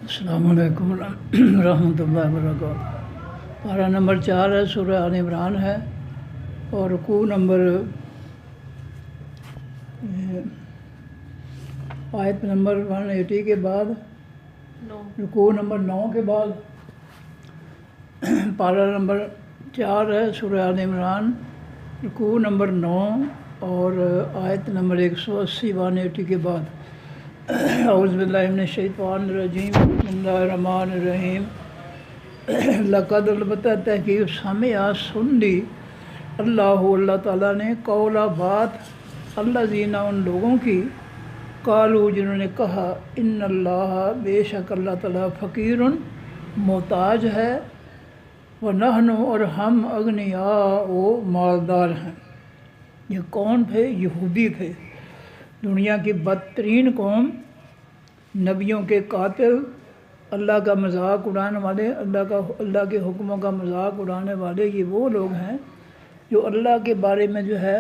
السلام علیکم رحمۃ اللہ وبرکاتہ۔ پارہ نمبر 4 ہے، سورہ آل عمران ہے، اور رکوع نمبر آیت نمبر 180 کے بعد، رکوع نمبر 9 کے بعد پارہ نمبر 4 ہے، سورہ آل عمران، رکوع نمبر 9 اور آیت نمبر 180 180 کے بعد۔ اعوذ باللہ من الشیطان الرجیم، بسم اللہ الرحمن الرحیم۔ لقد البتہ تحقیق سمع سن لی اللہ تعالیٰ نے قولا بات الذین ان لوگوں کی قالوا جنہوں نے کہا ان اللہ بے شک اللہ تعالیٰ فقیر محتاج ہے، ونحن اور ہم اغنیاء و مالدار ہیں۔ یہ کون تھے؟ یہودی تھے، دنیا کی بدترین قوم، نبیوں کے قاتل، اللہ کا مذاق اڑانے والے، اللہ کے حکموں کا مذاق اڑانے والے۔ یہ وہ لوگ ہیں جو اللہ کے بارے میں جو ہے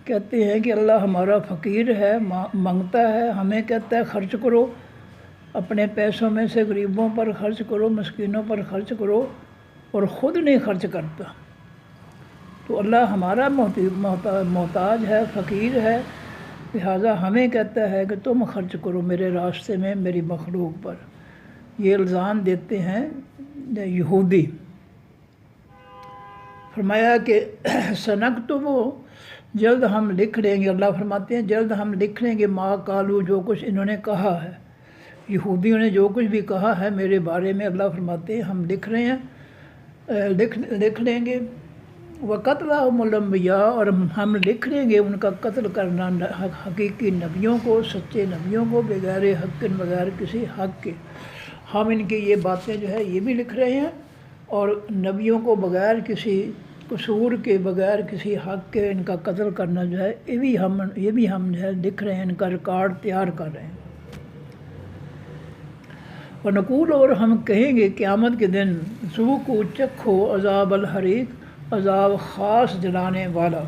کہتے ہیں کہ اللہ ہمارا فقیر ہے، منگتا ہے، ہمیں کہتا ہے خرچ کرو، اپنے پیسوں میں سے غریبوں پر خرچ کرو، مسکینوں پر خرچ کرو، اور خود نہیں خرچ کرتا۔ تو اللہ ہمارا محتاج ہے، فقیر ہے، لہٰذا ہمیں کہتا ہے کہ تم خرچ کرو میرے راستے میں، میری مخلوق پر۔ یہ الزام دیتے ہیں یہودی۔ فرمایا کہ سنکتب، جلد ہم لکھ لیں گے، اللہ فرماتے ہیں جلد ہم لکھ لیں گے ما قالو، جو کچھ انہوں نے کہا ہے، یہودیوں نے جو کچھ بھی کہا ہے میرے بارے میں، اللہ فرماتے ہیں ہم لکھ رہے ہیں، لکھ لیں گے۔ وَقَتْلَهُمُ الْأَنْبِيَاءَ، اور ہم لکھ لیں گے ان کا قتل کرنا حقیقی نبیوں کو، سچے نبیوں کو، بغیر حق، بغیر کسی حق کے۔ ہم ان کی یہ باتیں جو ہے یہ بھی لکھ رہے ہیں، اور نبیوں کو بغیر کسی قصور کے، بغیر کسی حق کے ان کا قتل کرنا جو ہے یہ بھی ہم جو ہے لکھ رہے ہیں، ان کا ریکارڈ تیار کر رہے ہیں۔ وَنَقُولُ، اور ہم کہیں گے قیامت کے دن، ذُوقُوا چکھو عذاب الحریق، عذاب خاص جلانے والا۔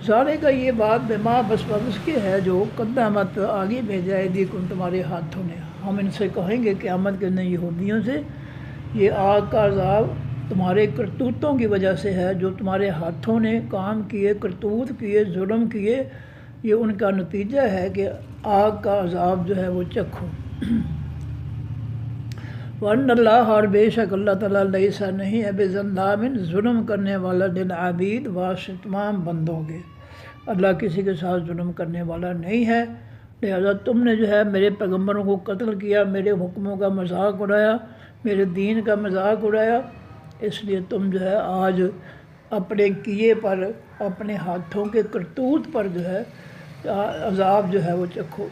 ذالک کا یہ بات بما بس کے ہے جو قدمت آگے بھیجا ایدیکم تمہارے ہاتھوں نے۔ ہم ان سے کہیں گے قیامت کے دن یہودیوں سے، یہ آگ کا عذاب تمہارے کرتوتوں کی وجہ سے ہے، جو تمہارے ہاتھوں نے کام کیے، کرتوت کیے، ظلم کیے، یہ ان کا نتیجہ ہے کہ آگ کا عذاب جو ہے وہ چکھو۔ وَأَنَّ اللَّهَ، اور بے شک اللہ تعالیٰ لیس نہیں ہے بِظَلَّامٍ ظلم کرنے والا للعبید، واسطے تمام بندوں کے۔ اللہ کسی کے ساتھ ظلم کرنے والا نہیں ہے، لہذا تم نے جو ہے میرے پیغمبروں کو قتل کیا، میرے حکموں کا مذاق اڑایا، میرے دین کا مذاق اڑایا، اس لیے تم جو ہے آج اپنے کیے پر، اپنے ہاتھوں کے کرتوت پر جو ہے عذاب جو ہے وہ چکھو۔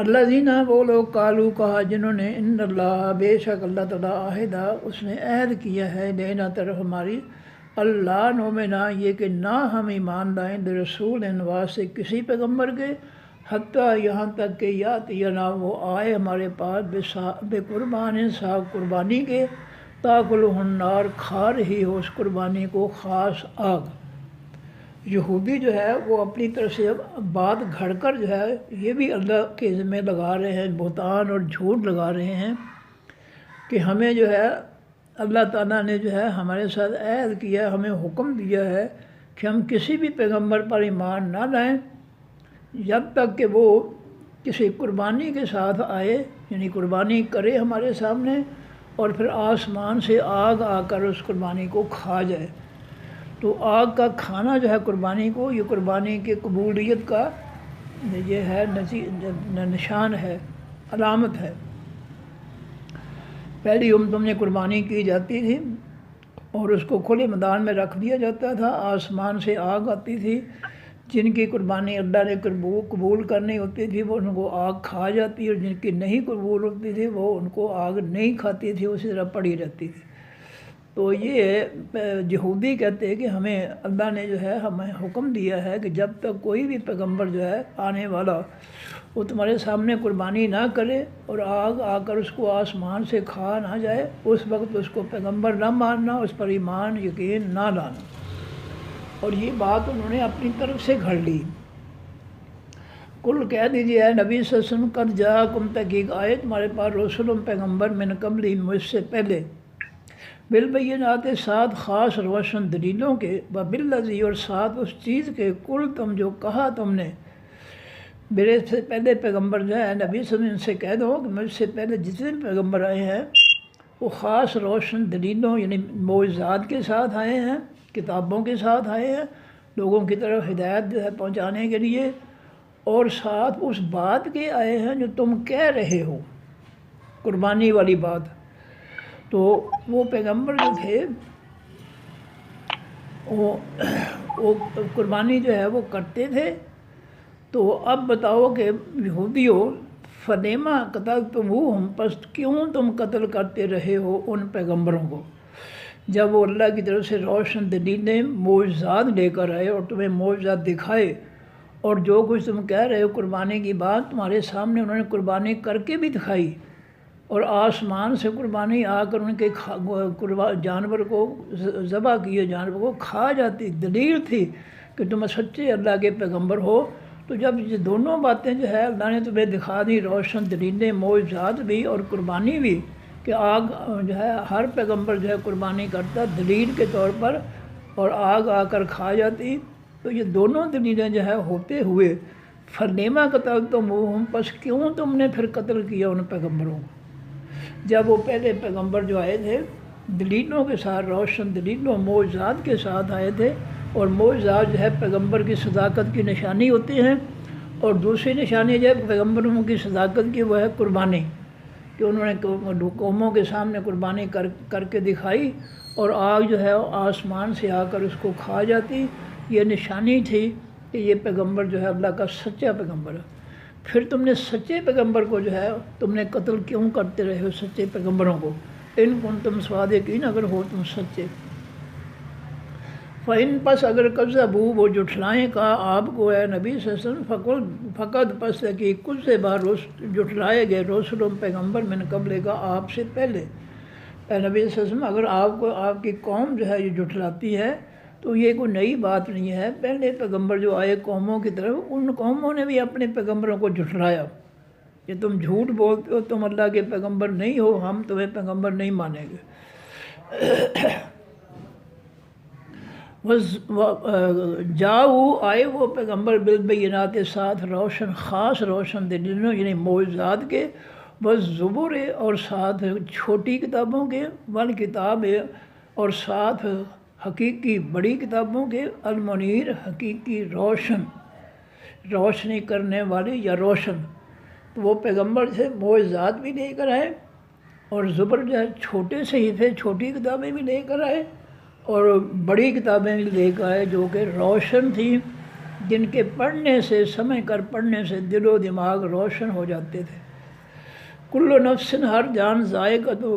الذین، وہ لوگ قالو کہا جنہوں نے ان اللہ، بے شک اللہ تعالیٰ عہدہ، اس نے عہد کیا ہے لینا طرف ہماری، اللہ نؤمنا، یہ کہ نہ ہم ایمان لائیں رسول واسطے کسی پیغمبر کے، حتیٰ یہاں تک کہ یاتینا، وہ آئے ہمارے پاس بے قربان، صاحب قربانی کے، تاکلہ النار، کھا رہی ہو اس قربانی کو خاص آگ۔ یہودی جو ہے وہ اپنی طرف سے بات گھڑ کر جو ہے یہ بھی اللہ کے ذمہ لگا رہے ہیں، بہتان اور جھوٹ لگا رہے ہیں کہ ہمیں جو ہے اللہ تعالیٰ نے جو ہے ہمارے ساتھ عہد کیا، ہمیں حکم دیا ہے کہ ہم کسی بھی پیغمبر پر ایمان نہ لائیں جب تک کہ وہ کسی قربانی کے ساتھ آئے، یعنی قربانی کرے ہمارے سامنے، اور پھر آسمان سے آگ آ کر اس قربانی کو کھا جائے۔ تو آگ کا کھانا جو ہے قربانی کو، یہ قربانی کی قبولیت کا یہ ہے نشان ہے، علامت ہے۔ پہلی تم نے قربانی کی جاتی تھی اور اس کو کھلے میدان میں رکھ دیا جاتا تھا، آسمان سے آگ آتی تھی، جن کی قربانی اللہ نے قبول کرنی ہوتی تھی وہ ان کو آگ کھا جاتی، اور جن کی نہیں قبول ہوتی تھی وہ ان کو آگ نہیں کھاتی تھی، اسی طرح پڑی رہتی تھی۔ تو یہ یہودی کہتے ہیں کہ ہمیں اللہ نے جو ہے ہمیں حکم دیا ہے کہ جب تک کوئی بھی پیغمبر جو ہے آنے والا وہ تمہارے سامنے قربانی نہ کرے اور آگ آ کر اس کو آسمان سے کھا نہ جائے، اس وقت اس کو پیغمبر نہ ماننا، اس پر ایمان یقین نہ لانا۔ اور یہ بات انہوں نے اپنی طرف سے گھڑ لی۔ کل کہہ دیجیے اے نبی صلی اللہ علیہ وسلم قد جاءکم تحقیق آئے تمہارے پاس رسول پیغمبر من قبلی مجھ سے پہلے بالبینات ساتھ خاص روشن دلیلوں کے وبالذی اور ساتھ اس چیز کے کل تم جو کہا تم نے میرے سے پہلے پیغمبر جو ہے نبی صلی اللہ علیہ وسلم ان سے کہہ دو کہ مجھ سے پہلے جتنے پیغمبر آئے ہیں وہ خاص روشن دلیلوں یعنی معجزات کے ساتھ آئے ہیں، کتابوں کے ساتھ آئے ہیں لوگوں کی طرف ہدایت جو ہے پہنچانے کے لیے، اور ساتھ اس بات کے آئے ہیں جو تم کہہ رہے ہو، قربانی والی بات۔ تو وہ پیغمبر جو تھے وہ قربانی جو ہے وہ کرتے تھے۔ تو اب بتاؤ کہ یہودیوں فلیما قتلتموہم، پس کیوں تم قتل کرتے رہے ہو ان پیغمبروں کو، جب وہ اللہ کی طرف سے روشن دلیلیں معجزات لے کر آئے اور تمہیں معجزات دکھائے، اور جو کچھ تم کہہ رہے ہو قربانی کی بات تمہارے سامنے انہوں نے قربانی کر کے بھی دکھائی، اور آسمان سے قربانی آ کر ان کے جانور کو ذبح کیے، جانور کو کھا جاتی، دلیل تھی کہ تم سچے اللہ کے پیغمبر ہو۔ تو جب یہ دونوں باتیں جو ہے اللہ نے تمہیں دکھا دی، روشن دلیلیں معجزات بھی اور قربانی بھی، کہ آگ جو ہے ہر پیغمبر جو ہے قربانی کرتا دلیل کے طور پر، اور آگ آ کر کھا جاتی، تو یہ دونوں دلیلیں جو ہے ہوتے ہوئے فلیما قتلتموہم، پس کیوں تم نے پھر قتل کیا ان پیغمبروں کو، جب وہ پہلے پیغمبر جو آئے تھے دلیلوں کے ساتھ، روشن دلیلوں معجزات کے ساتھ آئے تھے، اور معجزات جو ہے پیغمبر کی صداقت کی نشانی ہوتی ہیں، اور دوسری نشانی جو ہے پیغمبروں کی صداقت کی وہ ہے قربانی، کہ انہوں نے قوموں کے سامنے قربانی کر کے دکھائی، اور آگ جو ہے آسمان سے آ کر اس کو کھا جاتی۔ یہ نشانی تھی کہ یہ پیغمبر جو ہے اللہ کا سچا پیغمبر ہے۔ پھر تم نے سچے پیغمبر کو جو ہے تم نے قتل کیوں کرتے رہے ہو سچے پیغمبروں کو، ان کنتم صادقین، اگر ہو تم سچے۔ فَإِن، پس اگر کذبوا، وہ جھٹلائیں کا آپ کو اے نبی صلی اللہ علیہ وسلم، فقط پس کہ کچھ سے بار جھٹلائے گئے رسول پیغمبر من قبل کا آپ سے پہلے، اے نبی صلی اللہ علیہ وسلم اگر آپ کو آپ کی قوم جو ہے یہ جھٹلاتی ہے تو یہ کوئی نئی بات نہیں ہے، پہلے پیغمبر جو آئے قوموں کی طرف ان قوموں نے بھی اپنے پیغمبروں کو جھٹلایا کہ تم جھوٹ بولتے ہو، تم اللہ کے پیغمبر نہیں ہو، ہم تمہیں پیغمبر نہیں مانیں گے۔ جاؤ، آئے وہ پیغمبر بالبینات ساتھ روشن خاص روشن دلیلوں یعنی معجزات کے، بس زبور، اور ساتھ چھوٹی کتابوں کے، والکتاب، اور ساتھ حقیقی بڑی کتابوں کے، المنیر، حقیقی روشنی کرنے والی یا روشن۔ تو وہ پیغمبر سے معجزات بھی لے کر آئے، اور زبر جو ہے چھوٹے صحیفے چھوٹی کتابیں بھی لے کر آئے، اور بڑی کتابیں بھی لے کر آئے جو کہ روشن تھیں، جن کے پڑھنے سے، سمجھ کر پڑھنے سے دل و دماغ روشن ہو جاتے تھے۔ کل نفس، ہر جان ذائقہ تو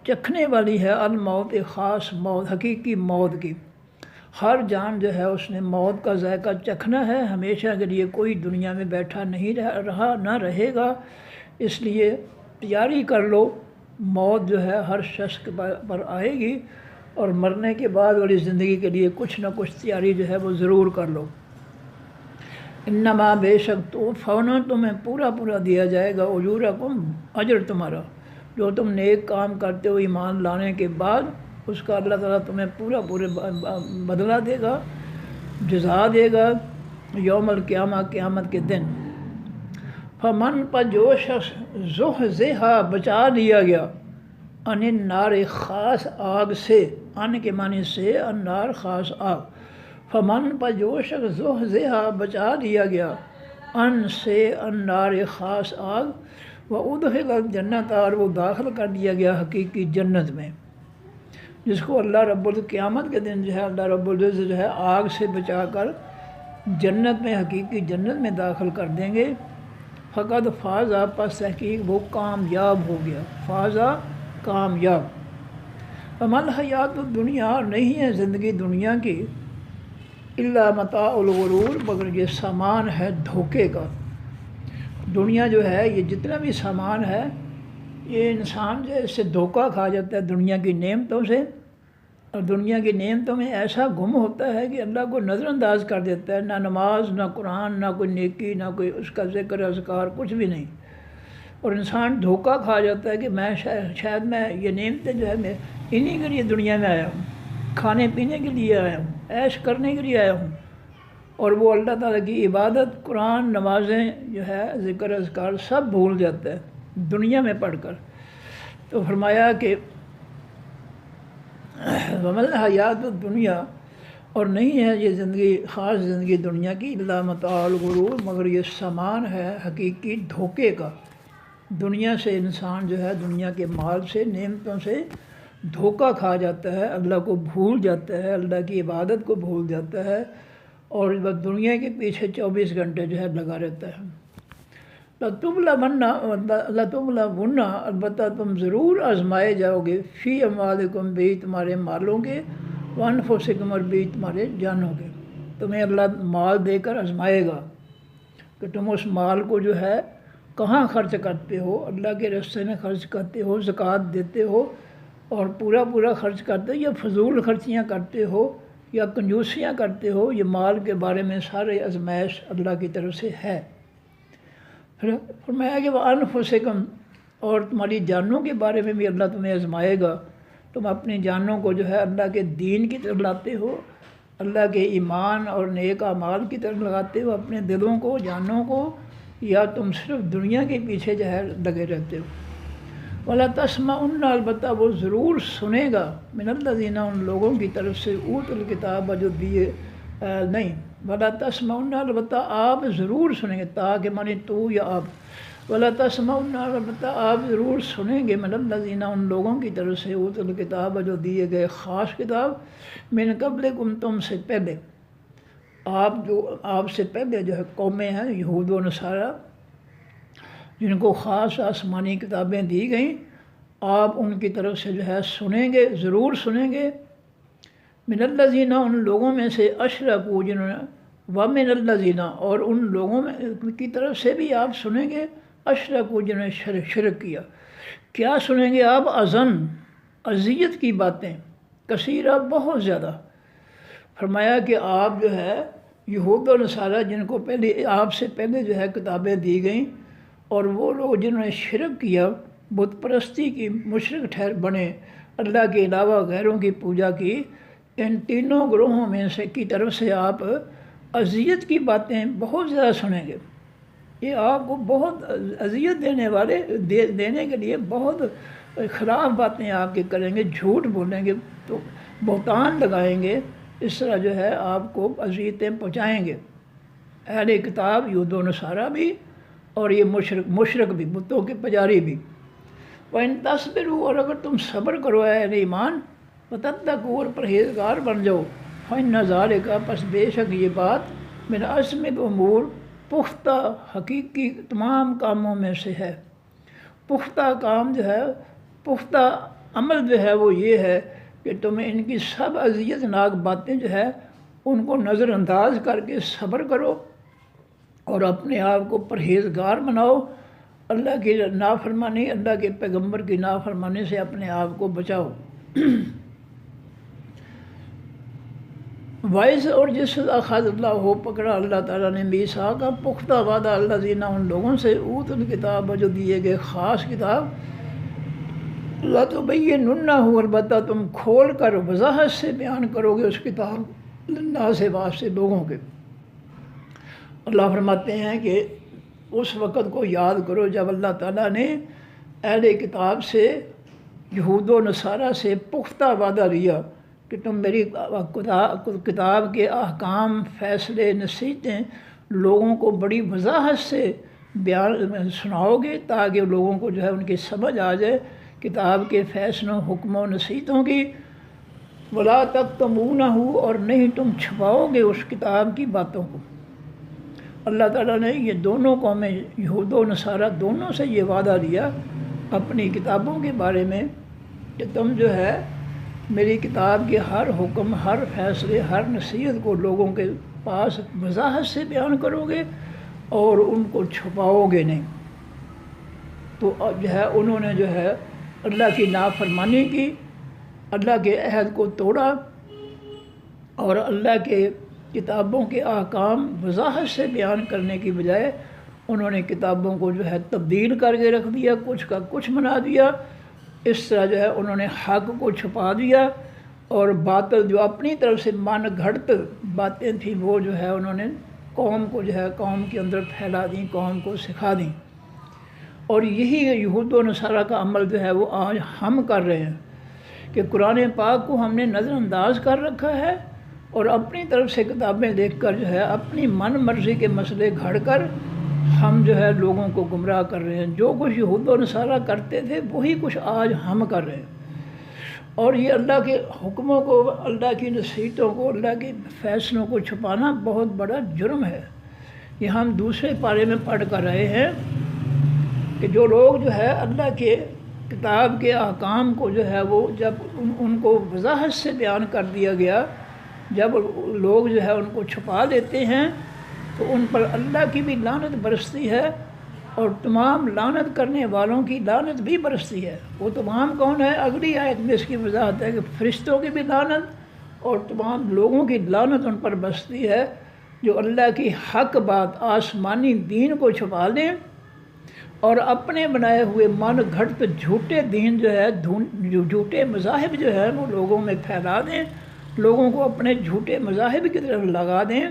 چکھنے والی ہے، الموت، خاص موت، حقیقی موت کی۔ ہر جان جو ہے اس نے موت کا ذائقہ چکھنا ہے، ہمیشہ کے لیے کوئی دنیا میں بیٹھا نہیں رہا، نہ رہے گا، اس لیے تیاری کر لو، موت جو ہے ہر شخص کے پر آئے گی، اور مرنے کے بعد والی زندگی کے لیے کچھ نہ کچھ تیاری جو ہے وہ ضرور کر لو۔ انما، بے شک تو فوراً تمہیں پورا دیا جائے گا، اجورکم، اجر تمہارا، جو تم نیک کام کرتے ہو ایمان لانے کے بعد، اس کا اللہ تعالیٰ تمہیں پورا بدلہ دے گا، جزا دے گا یوم القیامہ، قیامت کے دن۔ فمن، پر جو شخص زحزحا، بچا لیا گیا، ان النار، خاص آگ سے، ان کے معنی سے، النار خاص آگ، فمن، پر جو شخص زحزحا، بچا لیا گیا، ان سے، النار خاص آگ، وادخل الجنت، اور وہ داخل کر دیا گیا حقیقی جنت میں، جس کو اللہ رب القیامت کے دن جو ہے اللہ رب العزت جو ہے آگ سے بچا کر جنت میں، حقیقی جنت میں داخل کر دیں گے۔ فقط فاز، پس تحقیق وہ کامیاب ہو گیا، فازہ، کامیاب۔ عمل حیات الدنیا، نہیں ہے زندگی دنیا کی، الا متاع الغرور، مگر یہ سامان ہے دھوکے کا۔ دنیا جو ہے یہ جتنا بھی سامان ہے، یہ انسان جو ہے اس سے دھوکہ کھا جاتا ہے دنیا کی نعمتوں سے، اور دنیا کی نعمتوں میں ایسا گم ہوتا ہے کہ اللہ کو نظر انداز کر دیتا ہے، نہ نماز، نہ قرآن، نہ کوئی نیکی، نہ کوئی اس کا ذکر اذکار، کچھ بھی نہیں۔ اور انسان دھوکہ کھا جاتا ہے کہ میں شاید میں یہ نعمتیں جو ہے میں انہی کے لیے دنیا میں آیا ہوں، کھانے پینے کے لیے آیا ہوں، عیش کرنے کے لیے آیا ہوں، اور وہ اللہ تعالیٰ کی عبادت، قرآن، نمازیں جو ہے، ذکر اذکار سب بھول جاتا ہے دنیا میں پڑھ کر۔ تو فرمایا کہ ومل حیات الدنیا، اور نہیں ہے یہ زندگی، خاص زندگی دنیا کی، الا متاع الغرور، مگر یہ سامان ہے حقیقی دھوکے کا۔ دنیا سے انسان جو ہے دنیا کے مال سے، نعمتوں سے دھوکہ کھا جاتا ہے، اللہ کو بھول جاتا ہے، اللہ کی عبادت کو بھول جاتا ہے، اور بس دنیا کے پیچھے 24 گھنٹے جو ہے لگا رہتا ہے۔ لَتُبْلَوُنَّ، البتہ تم ضرور آزمائے جاؤ گے، فی اموالکم، بھی تمہارے مالوں کے، وانفسکم، اور بھی تمہارے جانوں کے۔ تمہیں اللہ مال دے کر آزمائے گا کہ تم اس مال کو جو ہے کہاں خرچ کرتے ہو، اللہ کے راستے میں خرچ کرتے ہو، زکوٰۃ دیتے ہو اور پورا پورا خرچ کرتے ہو، یا فضول خرچیاں کرتے ہو، یا کنجوسیاں کرتے ہو۔ یہ مال کے بارے میں سارے آزمائش اللہ کی طرف سے ہے۔ پھر فرمایا کہ وَأَنفُسِكُمْ، اور تمہاری جانوں کے بارے میں بھی اللہ تمہیں آزمائے گا۔ تم اپنی جانوں کو جو ہے اللہ کے دین کی طرف لاتے ہو، اللہ کے ایمان اور نیک اعمال کی طرف لگاتے ہو اپنے دلوں کو، جانوں کو، یا تم صرف دنیا کے پیچھے جو ہے لگے رہتے ہو۔ وَلَا تَسْمَعُنَّ، البتہ وہ ضرور سنے گا، مِنَ الَّذِينَ، ان لوگوں کی طرف سے، اوتوا الکتاب، جو دیے نہیں، وَلَا تَسْمَعُنَّ، البتہ آپ ضرور سنیں گے، تاکہ معنی تو یا آپ، وَلَا تَسْمَعُنَّ، البتہ آپ ضرور سنیں گے، مِنَ الَّذِينَ، ان لوگوں کی طرف سے، اوتوا الکتاب، جو دیے گئے خاص کتاب، مِن قبلکم، تم سے پہلے، آپ سے پہلے جو ہے قومیں ہیں یہود و نصارہ، جن کو خاص آسمانی کتابیں دی گئیں، آپ ان کی طرف سے جو ہے سنیں گے، ضرور سنیں گے۔ من الذین، ان لوگوں میں سے، اشرکوا، جنہوں نے، ومن الذین، اور ان لوگوں میں کی طرف سے بھی آپ سنیں گے، اشرکوا، جنہوں نے شرک کیا۔ کیا سنیں گے آپ؟ اذیت کی باتیں، کثیرہ، بہت زیادہ۔ فرمایا کہ آپ جو ہے یہود و نصارہ، جن کو پہلے آپ سے پہلے جو ہے کتابیں دی گئیں، اور وہ لوگ جنہوں نے شرک کیا، بت پرستی کی مشرک ٹھہر بنے، اللہ کے علاوہ غیروں کی پوجا کی، ان تینوں گروہوں میں سے کی طرف سے آپ اذیت کی باتیں بہت زیادہ سنیں گے۔ یہ آپ کو بہت اذیت دینے کے لیے بہت خراب باتیں آپ کے کریں گے، جھوٹ بولیں گے، تو بہتان لگائیں گے، اس طرح جو ہے آپ کو اذیتیں پہنچائیں گے۔ اہل کتاب یہود و نصارہ بھی، اور یہ مشرک بھی، بتوں کے پجاری بھی۔ وَإِن تَصْبِرُوا، اور اگر تم صبر کرو اہل ایمان، وَتَتَّقُوا، اور پرہیزگار بن جاؤ، فَإِنَّ ذَلِكَ، پس بے شک یہ بات، مِنْ عَزْمِ الْأُمُورِ، پختہ حقیقی تمام کاموں میں سے ہے۔ پختہ کام جو ہے، پختہ عمل جو ہے وہ یہ ہے کہ تم ان کی سب اذیت ناک باتیں جو ہے ان کو نظر انداز کر کے صبر کرو، اور اپنے آپ کو پرہیزگار بناؤ، اللہ کی نافرمانی، اللہ کے پیغمبر کی نافرمانی سے اپنے آپ کو بچاؤ۔ وَإِذْ، اور جس اخذ اللہ ہو، پکڑا اللہ تعالیٰ نے، میثاق کا پختہ وعدہ، الذین، ان لوگوں سے، اوتوا الکتاب، جو دیے گئے خاص کتاب، لَتُبَيِّنُنَّهُ، البتہ تم کھول کر وضاحت سے بیان کرو گے اس کتاب، للناس، واسطے لوگوں کے۔ اللہ فرماتے ہیں کہ اس وقت کو یاد کرو جب اللہ تعالیٰ نے اہل کتاب سے، یہود و نصارہ سے پختہ وعدہ لیا کہ تم میری کتاب کے احکام، فیصلے، نصیحتیں لوگوں کو بڑی وضاحت سے بیان سناؤ گے، تاکہ لوگوں کو جو ہے ان کی سمجھ آ جائے کتاب کے فیصلوں، حکموں، نصیحتوں کی۔ وَلَا تَكْتُمُونَهُ، اور نہیں تم چھپاؤ گے اس کتاب کی باتوں کو۔ اللہ تعالیٰ نے یہ دونوں قومیں، یہود و نصارہ، دونوں سے یہ وعدہ لیا اپنی کتابوں کے بارے میں کہ تم جو ہے میری کتاب کے ہر حکم، ہر فیصلے، ہر نصیحت کو لوگوں کے پاس وضاحت سے بیان کرو گے اور ان کو چھپاؤ گے نہیں۔ تو جو ہے انہوں نے جو ہے اللہ کی نافرمانی کی، اللہ کے عہد کو توڑا اور اللہ کے کتابوں کے احکام وضاحت سے بیان کرنے کی بجائے انہوں نے کتابوں کو جو ہے تبدیل کر کے رکھ دیا، کچھ کا کچھ بنا دیا۔ اس طرح جو ہے انہوں نے حق کو چھپا دیا اور باطل جو اپنی طرف سے من گھڑت باتیں تھیں وہ جو ہے انہوں نے قوم کو جو ہے قوم کے اندر پھیلا دیں، قوم کو سکھا دیں۔ اور یہی یہود و نصارہ کا عمل جو ہے وہ آج ہم کر رہے ہیں کہ قرآن پاک کو ہم نے نظر انداز کر رکھا ہے اور اپنی طرف سے کتابیں دیکھ کر جو ہے اپنی من مرضی کے مسئلے گھڑ کر ہم جو ہے لوگوں کو گمراہ کر رہے ہیں۔ جو کچھ یہود و نصارہ کرتے تھے وہی کچھ آج ہم کر رہے ہیں۔ اور یہ اللہ کے حکموں کو، اللہ کی نصیحتوں کو، اللہ کے فیصلوں کو چھپانا بہت بڑا جرم ہے۔ یہ ہم دوسرے پارے میں پڑھ کر رہے ہیں کہ جو لوگ جو ہے اللہ کے کتاب کے احکام کو جو ہے وہ جب ان کو وضاحت سے بیان کر دیا گیا، جب لوگ جو ہے ان کو چھپا دیتے ہیں تو ان پر اللہ کی بھی لعنت برستی ہے اور تمام لعنت کرنے والوں کی لعنت بھی برستی ہے۔ وہ تمام کون ہے؟ اگلی آیت میں اس کی وضاحت ہے کہ فرشتوں کی بھی لعنت اور تمام لوگوں کی لعنت ان پر برستی ہے جو اللہ کی حق بات آسمانی دین کو چھپا دیں اور اپنے بنائے ہوئے من گھڑت جھوٹے دین جو ہے جھوٹے مذاہب جو ہے وہ لوگوں میں پھیلا دیں، لوگوں کو اپنے جھوٹے مذاہب کی طرف لگا دیں۔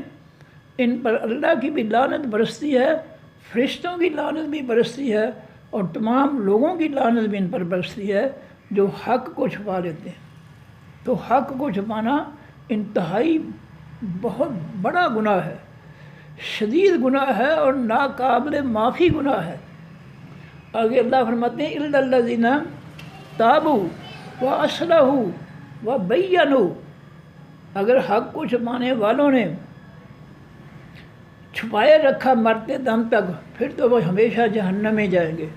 ان پر اللہ کی بھی لعنت برستی ہے، فرشتوں کی لعنت بھی برستی ہے اور تمام لوگوں کی لعنت بھی ان پر برستی ہے جو حق کو چھپا لیتے ہیں۔ تو حق کو چھپانا انتہائی بہت بڑا گناہ ہے، شدید گناہ ہے اور ناقابل معافی گناہ ہے۔ آگے اللہ فرماتے ہیں الا الذین تابوا واصلحوا وبینوا، اگر حق کو چھپانے والوں نے چھپائے رکھا مرتے دم تک پھر تو وہ ہمیشہ جہنم میں جائیں گے،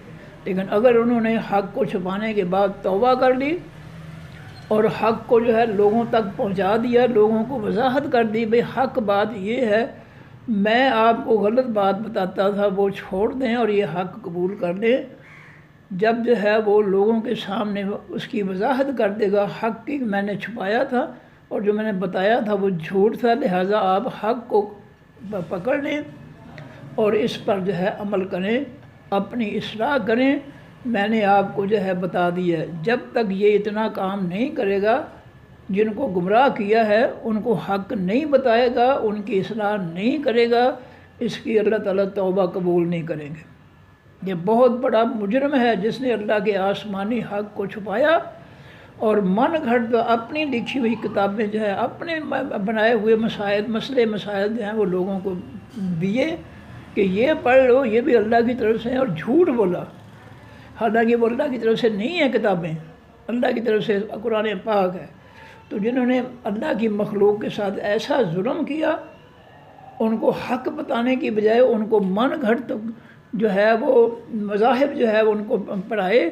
لیکن اگر انہوں نے حق کو چھپانے کے بعد توبہ کر لی اور حق کو جو ہے لوگوں تک پہنچا دیا، لوگوں کو وضاحت کر دی بھئی حق بات یہ ہے، میں آپ کو غلط بات بتاتا تھا وہ چھوڑ دیں اور یہ حق قبول کر لیں، جب جو ہے وہ لوگوں کے سامنے اس کی وضاحت کر دے گا حق کی میں نے چھپایا تھا اور جو میں نے بتایا تھا وہ جھوٹ تھا، لہٰذا آپ حق کو پکڑ لیں اور اس پر جو ہے عمل کریں، اپنی اصلاح کریں، میں نے آپ کو جو ہے بتا دیا ہے۔ جب تک یہ اتنا کام نہیں کرے گا، جن کو گمراہ کیا ہے ان کو حق نہیں بتائے گا، ان کی اصلاح نہیں کرے گا، اس کی اللہ تعالیٰ توبہ قبول نہیں کریں گے۔ یہ بہت بڑا مجرم ہے جس نے اللہ کے آسمانی حق کو چھپایا اور من گھڑت اپنی لکھی ہوئی کتابیں جو ہے اپنے بنائے ہوئے مسائل جو ہیں وہ لوگوں کو دیے کہ یہ پڑھ لو، یہ بھی اللہ کی طرف سے ہے، اور جھوٹ بولا، حالانکہ وہ اللہ کی طرف سے نہیں ہیں کتابیں، اللہ کی طرف سے قرآن پاک ہے۔ تو جنہوں نے اللہ کی مخلوق کے ساتھ ایسا ظلم کیا، ان کو حق بتانے کی بجائے ان کو من گھڑت جو ہے وہ مذاہب جو ہے ان کو پڑھائے،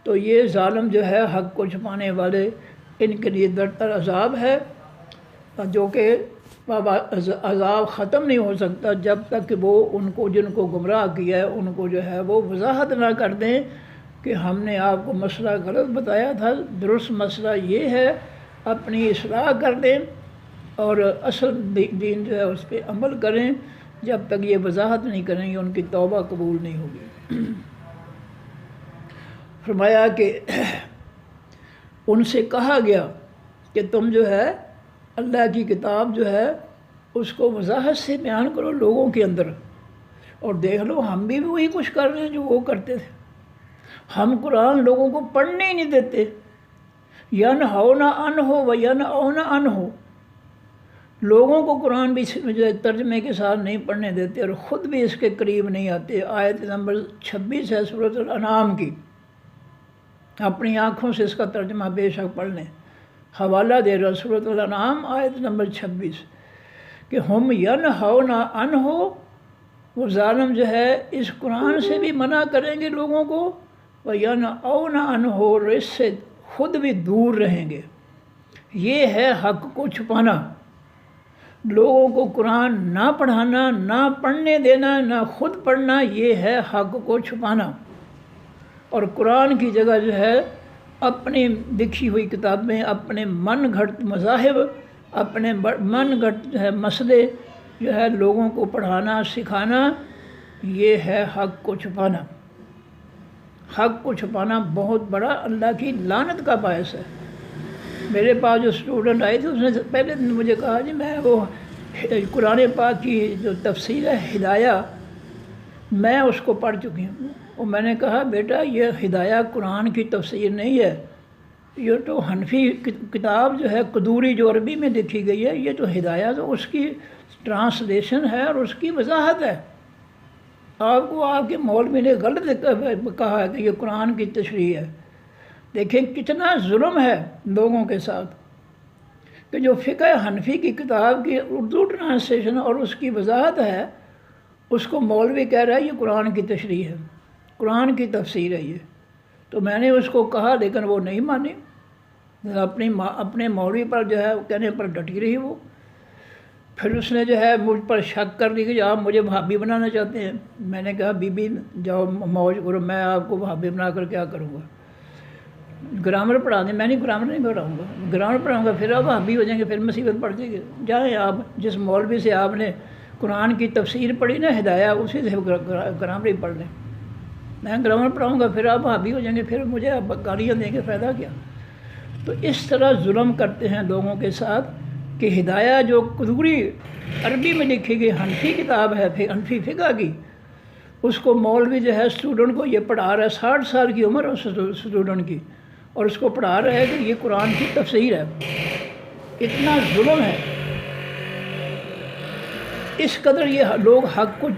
تو یہ ظالم جو ہے حق کو چھپانے والے ان کے لیے درتر عذاب ہے، جو کہ عذاب ختم نہیں ہو سکتا جب تک کہ وہ ان کو جن کو گمراہ کیا ہے ان کو جو ہے وہ وضاحت نہ کر دیں کہ ہم نے آپ کو مسئلہ غلط بتایا تھا، درست مسئلہ یہ ہے، اپنی اصلاح کر دیں اور اصل دین جو ہے اس پہ عمل کریں۔ جب تک یہ وضاحت نہیں کریں گے ان کی توبہ قبول نہیں ہوگی۔ فرمایا کہ ان سے کہا گیا کہ تم جو ہے اللہ کی کتاب جو ہے اس کو وضاحت سے بیان کرو لوگوں کے اندر، اور دیکھ لو ہم بھی وہی کچھ کر رہے ہیں جو وہ کرتے تھے۔ ہم قرآن لوگوں کو پڑھنے ہی نہیں دیتے، ینہون عنہ وینأون عنہ، لوگوں کو قرآن بھی جو ترجمے کے ساتھ نہیں پڑھنے دیتے اور خود بھی اس کے قریب نہیں آتے۔ آیت نمبر 26 ہے سورۃ الانعام کی، اپنی آنکھوں سے اس کا ترجمہ بے شک پڑھ لیں، حوالہ دے رہا سورۃ الانعام آیت نمبر 26 کہ ہم ینہون عنہ، وہ ظالم جو ہے اس قرآن سے بھی منع کریں گے لوگوں کو، وینأون عنہ، اور اس سے خود بھی دور رہیں گے۔ یہ ہے حق کو چھپانا، لوگوں کو قرآن نہ پڑھانا، نہ پڑھنے دینا، نہ خود پڑھنا، یہ ہے حق کو چھپانا۔ اور قرآن کی جگہ جو ہے اپنی لکھی ہوئی کتابیں، اپنے من گھڑت مذاہب، اپنے من گھڑت جو ہے مسئلے جو ہے لوگوں کو پڑھانا سکھانا، یہ ہے حق کو چھپانا۔ حق کو چھپانا بہت بڑا اللہ کی لعنت کا باعث ہے۔ میرے پاس جو اسٹوڈنٹ آئے تھے اس نے پہلے دن مجھے کہا جی میں وہ قرآن پاک کی جو تفسیر ہے ہدایہ، میں اس کو پڑھ چکی ہوں، اور میں نے کہا بیٹا یہ ہدایہ قرآن کی تفسیر نہیں ہے، یہ تو حنفی کتاب جو ہے قدوری جو عربی میں لکھی گئی ہے، یہ تو ہدایہ تو اس کی ٹرانسلیشن ہے اور اس کی وضاحت ہے۔ آپ کو آپ کے مولوی نے غلط کہا ہے کہ یہ قرآن کی تشریح ہے۔ دیکھیں کتنا ظلم ہے لوگوں کے ساتھ کہ جو فقہ حنفی کی کتاب کی اردو ٹرانسلیشن اور اس کی وضاحت ہے، اس کو مولوی کہہ رہا ہے یہ قرآن کی تشریح ہے، قرآن کی تفسیر ہے یہ۔ تو میں نے اس کو کہا لیکن وہ نہیں مانی، اپنے مولوی پر جو ہے کہنے پر ڈٹی رہی وہ۔ پھر اس نے جو ہے مجھ پر شک کر لی کہ آپ مجھے وہابی بنانا چاہتے ہیں۔ میں نے کہا بی بی جاؤ موج کرو، میں آپ کو وہابی بنا کر کیا کروں گا؟ گرامر پڑھا دیں، میں نہیں گرامر نہیں پڑھاؤں گا، گرامر پڑھاؤں گا پھر آپ وہابی ہو جائیں گے، پھر مصیبت پڑ جائے گی۔ جائیں آپ جس مولوی سے آپ نے قرآن کی تفسیر پڑھی نا ہدایہ، اسی سے گرامر ہی پڑھ لیں۔ میں گرامر پڑھاؤں گا پھر آپ وہابی ہو جائیں گے، پھر مجھے آپ گالیاں دیں گے، فائدہ کیا؟ تو اس طرح ظلم کرتے ہیں لوگوں کے ساتھ کہ ہدایہ جو قدوری عربی میں لکھی گئی حنفی کتاب ہے، حنفی فقہ کی، اس کو مولوی جو ہے اسٹوڈنٹ کو یہ پڑھا رہا ہے، 60 سال کی عمر اس اسٹوڈنٹ کی، اور اس کو پڑھا رہا ہے کہ یہ قرآن کی تفسیر ہے۔ اتنا ظلم ہے، اس قدر یہ لوگ حق کو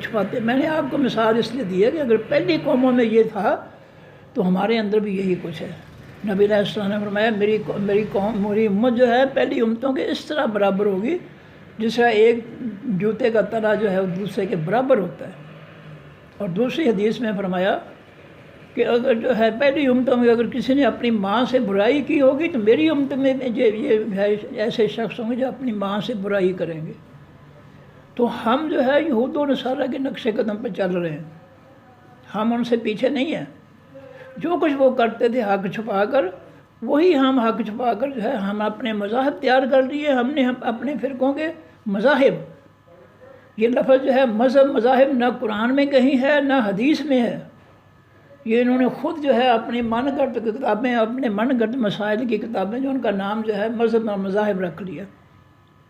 چھپاتے۔ میں نے آپ کو مثال اس لیے دی ہے کہ اگر پہلی قوموں میں یہ تھا تو ہمارے اندر بھی یہی کچھ ہے۔ نبی علیہ السلام نے فرمایا میری امت جو ہے پہلی امتوں کے اس طرح برابر ہوگی جس طرح ایک جوتے کا تلا جو ہے دوسرے کے برابر ہوتا ہے۔ اور دوسری حدیث میں فرمایا کہ اگر جو ہے پہلی امتوں میں اگر کسی نے اپنی ماں سے برائی کی ہوگی تو میری امت میں یہ ایسے شخص ہوں گے جو اپنی ماں سے برائی کریں گے۔ تو ہم جو ہے یہود و نصارہ کے نقش قدم پہ چل رہے ہیں، ہم ان سے پیچھے نہیں ہیں۔ جو کچھ وہ کرتے تھے حق چھپا کر، وہی ہم حق چھپا کر جو ہے ہم اپنے مذاہب تیار کر لیے۔ ہم نے اپنے فرقوں کے مذاہب، یہ لفظ جو ہے مذہب مذاہب نہ قرآن میں کہیں ہے نہ حدیث میں ہے، یہ انہوں نے خود جو ہے اپنی من گھڑت کتابیں، اپنے من گھڑت مسائل کی کتابیں جو ان کا نام جو ہے مذہب اور مذاہب رکھ لیا۔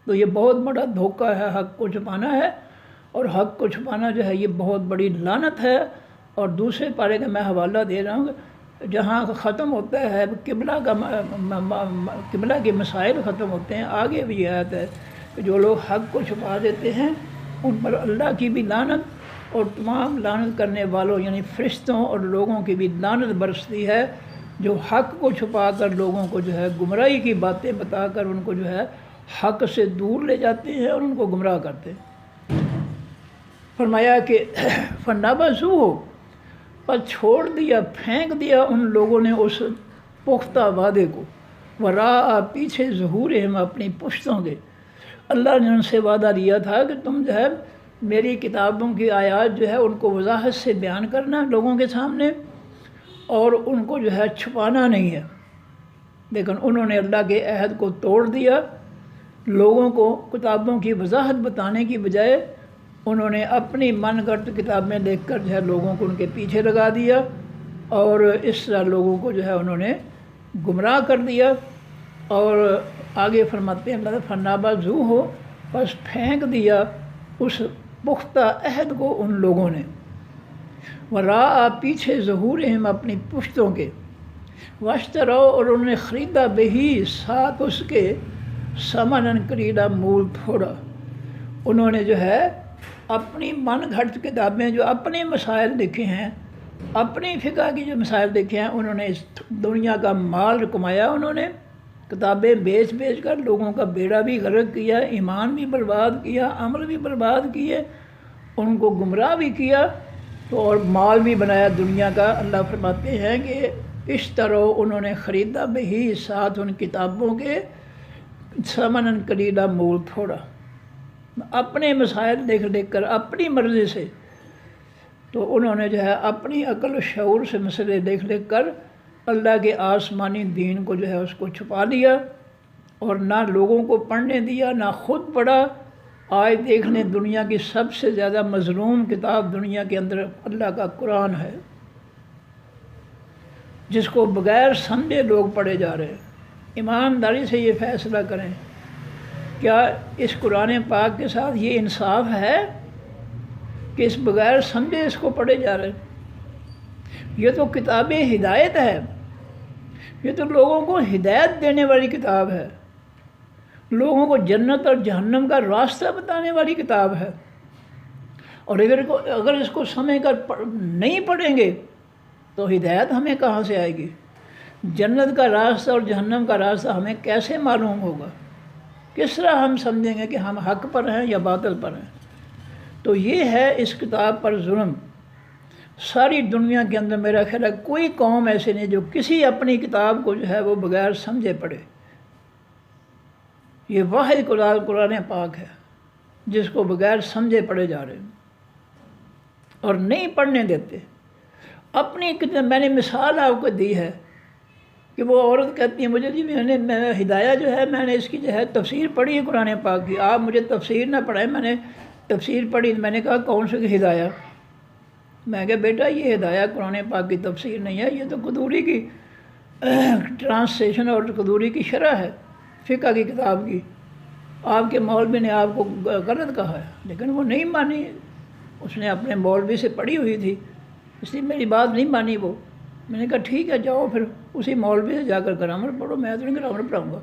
تو یہ بہت بڑا دھوکہ ہے، حق کو چھپانا ہے، اور حق کو چھپانا جو ہے یہ بہت بڑی لعنت ہے۔ اور دوسرے پارے کا میں حوالہ دے رہا ہوں جہاں ختم ہوتا ہے قبلہ کے مسائل ختم ہوتے ہیں، آگے بھی یہ آیت ہے کہ جو لوگ حق کو چھپا دیتے ہیں ان پر اللہ کی بھی لعنت اور تمام لعنت کرنے والوں یعنی فرشتوں اور لوگوں کی بھی لعنت برستی ہے، جو حق کو چھپا کر لوگوں کو جو ہے گمراہی کی باتیں بتا کر ان کو جو ہے حق سے دور لے جاتے ہیں اور ان کو گمراہ کرتے ہیں۔ فرمایا کہ فَنَبَذُوهُ، پر چھوڑ دیا، پھینک دیا ان لوگوں نے اس پختہ وعدے کو، وراء پیچھے ظہورہم، اپنی پشتوں کے۔ اللہ نے ان سے وعدہ لیا تھا کہ تم جو ہے میری کتابوں کی آیات جو ہے ان کو وضاحت سے بیان کرنا لوگوں کے سامنے، اور ان کو جو ہے چھپانا نہیں ہے۔ لیکن انہوں نے اللہ کے عہد کو توڑ دیا، لوگوں کو کتابوں کی وضاحت بتانے کی بجائے انہوں نے اپنی من گھڑت کتابیں لکھ کر جو ہے لوگوں کو ان کے پیچھے لگا دیا، اور اس طرح لوگوں کو جو ہے انہوں نے گمراہ کر دیا۔ اور آگے فرماتے ہیں اللہ فَنَبَذُوهُ، بس پھینک دیا اس پختہ عہد کو ان لوگوں نے، وراء پیچھے ظہورہم، اپنی پشتوں کے، واشتروا، اور انہوں نے خریدا بہی، ساتھ اس کے، ثمناً قلیلا، مول تھوڑا۔ انہوں نے جو ہے اپنی من گھڑت کتابیں جو اپنے مسائل لکھے ہیں، اپنی فقہ کی جو مسائل لکھے ہیں، انہوں نے اس دنیا کا مال کمایا، انہوں نے کتابیں بیچ کر لوگوں کا بیڑا بھی غرق کیا، ایمان بھی برباد کیا، عمل بھی برباد کیے، ان کو گمراہ بھی کیا، تو اور مال بھی بنایا دنیا کا۔ اللہ فرماتے ہیں کہ اس طرح انہوں نے خریدا بہی، ساتھ ان کتابوں کے، ثمناً قلیلا، مول تھوڑا، اپنے مسائل لکھ کر اپنی مرضی سے۔ تو انہوں نے جو ہے اپنی عقل و شعور سے مسئلے لکھ کر اللہ کے آسمانی دین کو جو ہے اس کو چھپا لیا اور نہ لوگوں کو پڑھنے دیا، نہ خود پڑھا۔ آج دیکھ لیں دنیا کی سب سے زیادہ مظلوم کتاب دنیا کے اندر اللہ کا قرآن ہے، جس کو بغیر سمجھے لوگ پڑھے جا رہے ہیں۔ ایمانداری سے یہ فیصلہ کریں، کیا اس قرآن پاک کے ساتھ یہ انصاف ہے کہ اس بغیر سمجھے اس کو پڑھے جا رہے ہیں؟ یہ تو کتاب ہدایت ہے، یہ تو لوگوں کو ہدایت دینے والی کتاب ہے، لوگوں کو جنت اور جہنم کا راستہ بتانے والی کتاب ہے۔ اور اگر اس کو سمجھ کر نہیں پڑھیں گے تو ہدایت ہمیں کہاں سے آئے گی؟ جنت کا راستہ اور جہنم کا راستہ ہمیں کیسے معلوم ہوگا؟ کس طرح ہم سمجھیں گے کہ ہم حق پر ہیں یا باطل پر ہیں؟ تو یہ ہے اس کتاب پر ظلم۔ ساری دنیا کے اندر میرا خیال ہے کوئی قوم ایسے نہیں جو کسی اپنی کتاب کو جو ہے وہ بغیر سمجھے پڑھے۔ یہ واحد قرآن پاک ہے جس کو بغیر سمجھے پڑھے جا رہے ہیں اور نہیں پڑھنے دیتے۔ اپنی میں نے مثال آپ کو دی ہے کہ وہ عورت کہتی ہے مجھے جی میں ہدایہ جو ہے میں نے اس کی جو ہے تفسیر پڑھی ہے قرآن پاک کی، آپ مجھے تفسیر نہ پڑھائیں، میں نے تفسیر پڑھی۔ میں نے کہا کون سی ہدایہ؟ میں کہا بیٹا یہ ہدایہ قرآن پاک کی تفسیر نہیں ہے، یہ تو قدوری کی ٹرانسلیشن اور قدوری کی شرح ہے فقہ کی کتاب کی۔ آپ کے مولوی نے آپ کو غلط کہا ہے، لیکن وہ نہیں مانی، اس نے اپنے مولوی سے پڑھی ہوئی تھی، اس لیے میری بات نہیں مانی وہ۔ میں نے کہا ٹھیک ہے جاؤ پھر اسی مولوی سے جا کر گرامر پڑھو، میں تو نہیں گرامر پڑھاؤں گا۔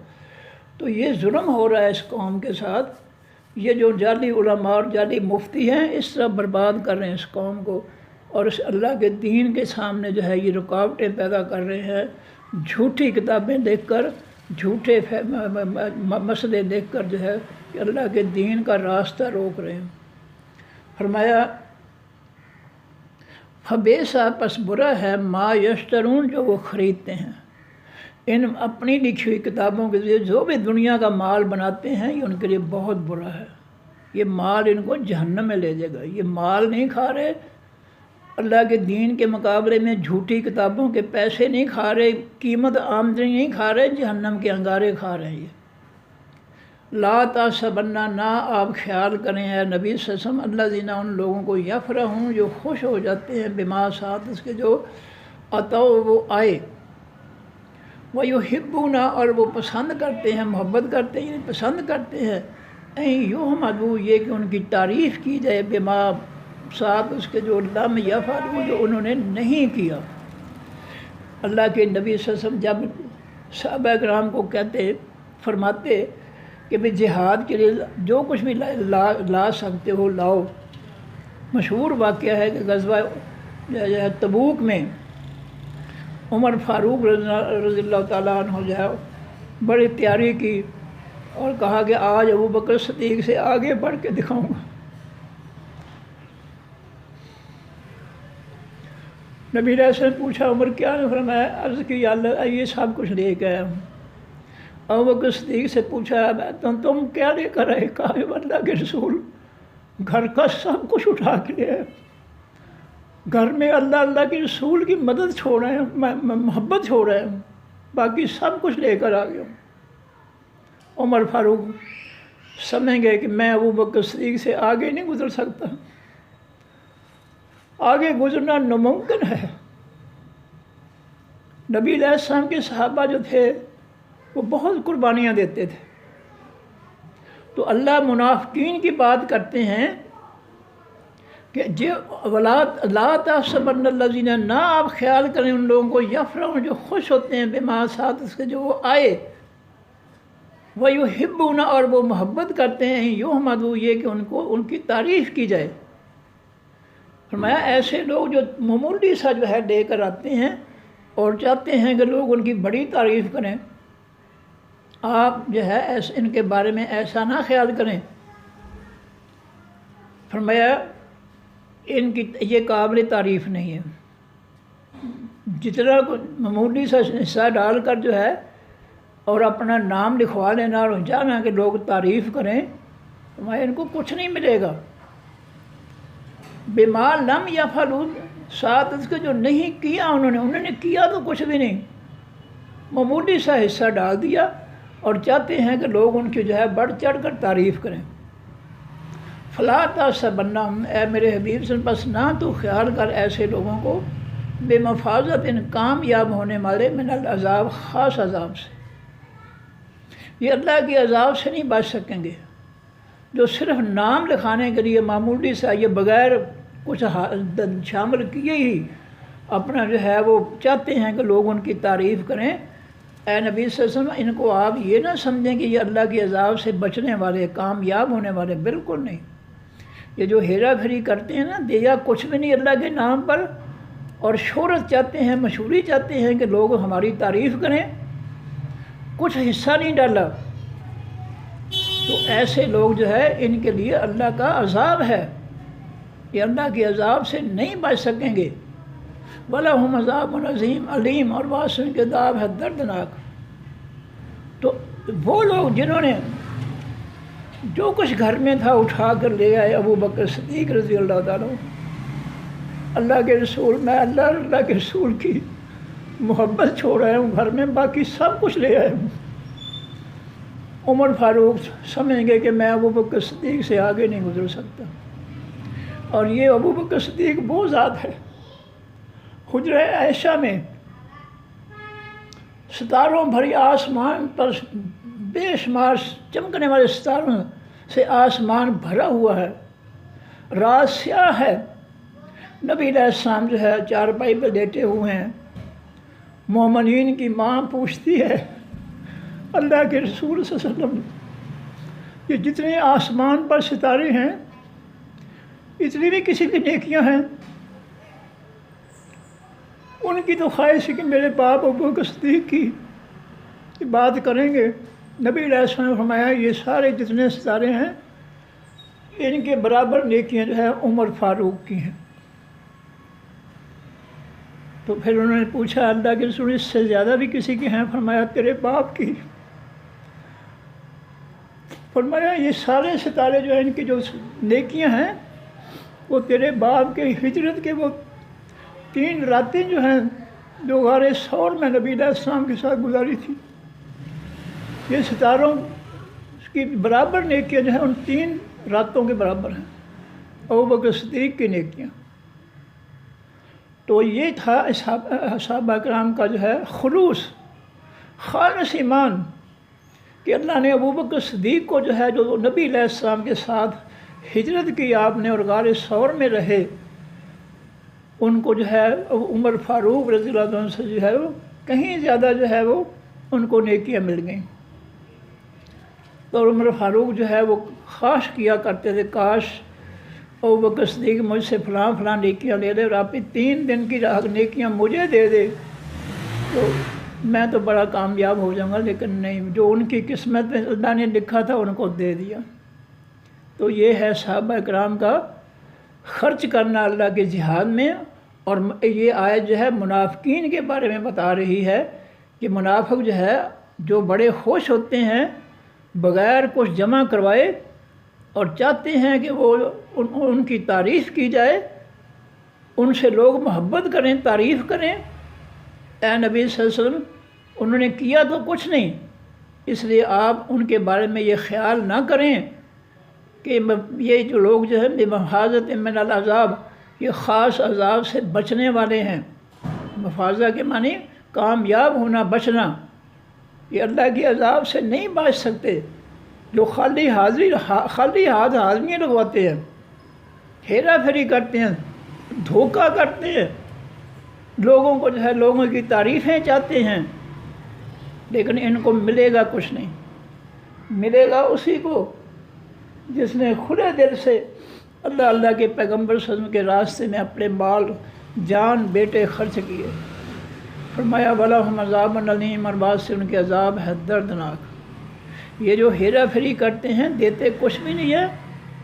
تو یہ ظلم ہو رہا ہے اس قوم کے ساتھ۔ یہ جو جعلی علماء اور جعلی مفتی ہیں اس طرح برباد کر رہے ہیں اس قوم کو، اور اس اللہ کے دین کے سامنے جو ہے یہ رکاوٹیں پیدا کر رہے ہیں، جھوٹی کتابیں دیکھ کر، جھوٹے مسئلے دیکھ کر جو ہے کہ اللہ کے دین کا راستہ روک رہے ہیں۔ فرمایا فبیسا پس برا ہے ما یشترون جو وہ خریدتے ہیں، ان اپنی لکھی ہوئی کتابوں کے ذریعے جو بھی دنیا کا مال بناتے ہیں یہ ان کے لیے بہت برا ہے۔ یہ مال ان کو جہنم میں لے جائے گا۔ یہ مال نہیں کھا رہے اللہ کے دین کے مقابلے میں، جھوٹی کتابوں کے پیسے نہیں کھا رہے، قیمت آمدنی نہیں کھا رہے، جہنم کے انگارے کھا رہے ہیں۔ یہ لا تحسبن، نہ آپ خیال کریں اے نبی صلی اللہ علیہ وسلم، الذین ان لوگوں کو یفرحون جو خوش ہو جاتے ہیں، بما ساتھ اس کے جو اتوا وہ آئے، ویحبون اور وہ پسند کرتے ہیں، محبت کرتے ہیں یعنی پسند کرتے ہیں، این یحمدوا یہ کہ ان کی تعریف کی جائے، بما ساتھ اس کے جو لم یفعلوا جو انہوں نے نہیں کیا۔ اللہ کے نبی صلی اللہ علیہ وسلم جب صحابہ کرام کو کہتے فرماتے کہ بھی جہاد کے لیے جو کچھ بھی لا سکتے ہو لاؤ۔ مشہور واقعہ ہے کہ غزوہ تبوک میں عمر فاروق رضی اللہ تعالیٰ عنہ جو ہے بڑی تیاری کی اور کہا کہ آج ابو بکر صدیق سے آگے بڑھ کے دکھاؤں گا۔ نبی علیہ السلام نے پوچھا عمر کیا نے؟ فرمایا عرض کی یا اللہ یہ سب کچھ لے کے آیا ہوں۔ ابو بکر صدیق سے پوچھا تم کیا لے کر آئے؟ کہا اللہ کے رسول گھر کا سب کچھ اٹھا کے لے آئے، گھر میں اللہ کے رسول کی مدد چھوڑ رہے ہیں، محبت چھوڑ رہے ہیں، باقی سب کچھ لے کر آ گیا ہوں۔ عمر فاروق سمجھ گئے کہ میں ابو بکر صدیق سے آگے نہیں گزر سکتا، آگے گزرنا ناممکن ہے۔ نبی علیہ السلام کے صحابہ جو تھے وہ بہت قربانیاں دیتے تھے، تو اللہ منافقین کی بات کرتے ہیں کہ لا تحسبن الذین، نہ آپ خیال کریں ان لوگوں کو یفرحون جو خوش ہوتے ہیں، بما ساتھ اس کے جو وہ آئے، ویحبون اور وہ محبت کرتے ہیں، یحمدوا یہ کہ ان کی تعریف کی جائے۔ فرمایا ایسے لوگ جو معمولی سا جو ہے لے کر آتے ہیں اور چاہتے ہیں کہ لوگ ان کی بڑی تعریف کریں، آپ جو ہے ان کے بارے میں ایسا نہ خیال کریں۔ فرمایا ان کی یہ قابل تعریف نہیں ہے۔ جتنا معمولی سا حصہ ڈال کر جو ہے اور اپنا نام لکھوا لینا اور جانا کہ لوگ تعریف کریں، فرمایا ان کو کچھ نہیں ملے گا۔ بما لم یفعلوا ساتھ اس کے جو نہیں کیا انہوں نے کیا تو کچھ بھی نہیں، معمولی سا حصہ ڈال دیا، اور چاہتے ہیں کہ لوگ ان کی جو ہے بڑھ چڑھ کر تعریف کریں۔ فلا تحسبن، اے میرے حبیب سے بس نہ تو خیال کر ایسے لوگوں کو بے مفازت، ان کامیاب ہونے والے من العذاب، خاص عذاب سے۔ یہ اللہ کے عذاب سے نہیں بچ سکیں گے، جو صرف نام لکھانے کے لیے معمولی سا یہ بغیر کچھ شامل کیے ہی اپنا جو ہے وہ چاہتے ہیں کہ لوگ ان کی تعریف کریں۔ اے نبی صلی اللہ علیہ وسلم، ان کو آپ یہ نہ سمجھیں کہ یہ اللہ کے عذاب سے بچنے والے، کامیاب ہونے والے، بالکل نہیں۔ یہ جو ہیرا پھیری کرتے ہیں نا، دیا کچھ بھی نہیں اللہ کے نام پر، اور شہرت چاہتے ہیں، مشہوری چاہتے ہیں کہ لوگ ہماری تعریف کریں، کچھ حصہ نہیں ڈالا، تو ایسے لوگ جو ہے ان کے لیے اللہ کا عذاب ہے، یہ اللہ کے عذاب سے نہیں بچ سکیں گے۔ وَلَهُمْ عَذَابٌ عَظِيمٌ، علیم اور واسن کے عذاب ہے دردناک۔ تو وہ لوگ جنہوں نے جو کچھ گھر میں تھا اٹھا کر لے آئے، ابو بکر صدیق رضی اللہ تعالیٰ، اللہ کے رسول، میں اللہ کے رسول کی محبت چھوڑ آیا ہوں گھر میں، باقی سب کچھ لے آیا ہوں۔ عمر فاروق سمجھ گئے کہ میں ابو بکر صدیق سے آگے نہیں گزر سکتا، اور یہ ابو بکر صدیق وہ ذات ہے، حجرہ عائشہ میں ستاروں بھری آسمان پر بے شمار چمکنے والے ستاروں سے آسمان بھرا ہوا ہے، رات سیاہ ہے، نبی علیہ السلام جو ہے چارپائی پہ لیٹے ہوئے ہیں، مومنین کی ماں پوچھتی ہے اللہ کے رسول صلی اللہ علیہ وسلم، یہ جتنے آسمان پر ستارے ہیں اتنی بھی کسی کی نیکیاں ہیں؟ ان کی تو خواہش ہے کہ میرے باپ ابو بکر صدیق کی بات کریں گے۔ نبی علیہ السلام نے فرمایا یہ سارے جتنے ستارے ہیں ان کے برابر نیکیاں جو ہے عمر فاروق کی ہیں۔ تو پھر انہوں نے پوچھا اللہ کے رسول اس سے زیادہ بھی کسی کی ہیں؟ فرمایا تیرے باپ کی۔ فرمایا یہ سارے ستارے جو ہیں ان کی جو نیکیاں ہیں وہ تیرے باپ کے ہجرت کے وہ 3 راتیں جو ہیں جو غار ثور میں نبی علیہ السلام کے ساتھ گزاری تھی، یہ ستاروں کی برابر نیکیاں جو ہیں ان 3 راتوں کے برابر ہیں، ابو بکر صدیق کی نیکیاں۔ تو یہ تھا صحابہ کرام کا جو ہے خلوص، خالص ایمان، کہ اللہ نے ابو بکر صدیق کو جو ہے جو نبی علیہ السلام کے ساتھ ہجرت کی آپ نے اور غار ثور میں رہے، ان کو جو ہے عمر فاروق رضی اللہ عنہ سے جو ہے وہ کہیں زیادہ جو ہے وہ ان کو نیکیاں مل گئیں۔ تو عمر فاروق جو ہے وہ خواہش کیا کرتے تھے کاش ابو بکر صدیق مجھ سے فلاں فلاں نیکیاں لے لے اور آپ 3 دن کی نیکیاں مجھے دے دے تو میں تو بڑا کامیاب ہو جاؤں گا، لیکن نہیں، جو ان کی قسمت میں اللہ نے لکھا تھا ان کو دے دیا۔ تو یہ ہے صحابہ کرام کا خرچ کرنا اللہ کے جہاد میں۔ اور یہ آیت جو ہے منافقین کے بارے میں بتا رہی ہے کہ منافق جو ہے جو بڑے خوش ہوتے ہیں بغیر کچھ جمع کروائے اور چاہتے ہیں کہ وہ ان کی تعریف کی جائے، ان سے لوگ محبت کریں، تعریف کریں۔ اے نبی صلی اللہ علیہ وسلم انہوں نے کیا تو کچھ نہیں، اس لیے آپ ان کے بارے میں یہ خیال نہ کریں کہ یہ جو لوگ جو ہے بمفازت من العذاب، یہ خاص عذاب سے بچنے والے ہیں۔ مفازہ کے معنی کامیاب ہونا، بچنا، یہ اللہ کے عذاب سے نہیں بچ سکتے۔ جو خالی ہاتھ حاضریاں لگواتے ہیں، ہیرا پھیری کرتے ہیں، دھوکہ کرتے ہیں، لوگوں کو جو ہے لوگوں کی تعریفیں چاہتے ہیں، لیکن ان کو ملے گا کچھ نہیں۔ ملے گا اسی کو جس نے کھلے دل سے اللہ کے پیغمبر صلی اللہ علیہ وسلم کے راستے میں اپنے مال، جان، بیٹے خرچ کیے۔ فرمایا وَلَهُمْ عَذَابٌ عَلِيمٌ، اور بعد سے ان کے عذاب ہے دردناک۔ یہ جو ہیرا پھیری کرتے ہیں دیتے کچھ بھی نہیں ہے،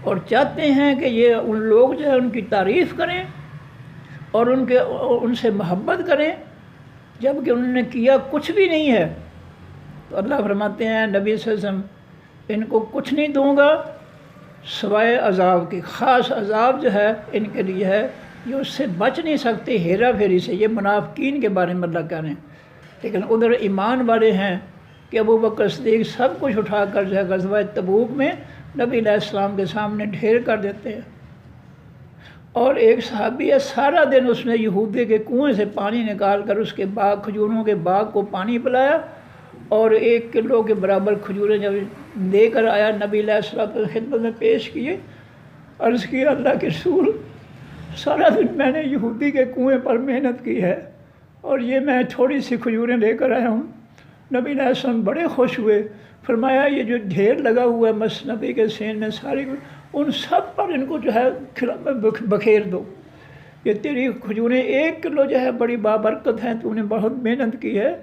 اور چاہتے ہیں کہ یہ ان لوگ جو ہے ان کی تعریف کریں اور ان سے محبت کریں، جبکہ انہوں نے کیا کچھ بھی نہیں ہے۔ تو اللہ فرماتے ہیں نبی صلی اللہ علیہ وسلم ان کو کچھ نہیں دوں گا سوائے عذاب کی، خاص عذاب جو ہے ان کے لیے ہے یہ اس سے بچ نہیں سکتے ہیرا پھیری سے. یہ منافقین کے بارے میں اللہ کہہ رہے ہیں. لیکن ادھر ایمان والے ہیں کہ ابو بکر صدیق سب کچھ اٹھا کر جو ہے غزوہ تبوک میں نبی علیہ السلام کے سامنے ڈھیر کر دیتے ہیں. اور ایک صحابی ہے سارا دن اس نے یہودی کے کنویں سے پانی نکال کر اس کے باغ کھجوروں کے باغ کو پانی پلایا اور 1 کلو کے برابر کھجوریں جب لے کر آیا نبی علیہ السلام کی خدمت میں پیش کیے. عرض کیا اللہ کے رسول سارا دن میں نے یہودی کے کنویں پر محنت کی ہے اور یہ میں تھوڑی سی کھجوریں لے کر آیا ہوں. نبی علیہ السلام بڑے خوش ہوئے. فرمایا یہ جو ڈھیر لگا ہوا ہے نبی کے سین میں ساری ان سب پر ان کو جو ہے بکھیر دو. یہ تیری کھجوریں 1 کلو جو ہے بڑی بابرکت ہیں, تو نے بہت محنت کی ہے.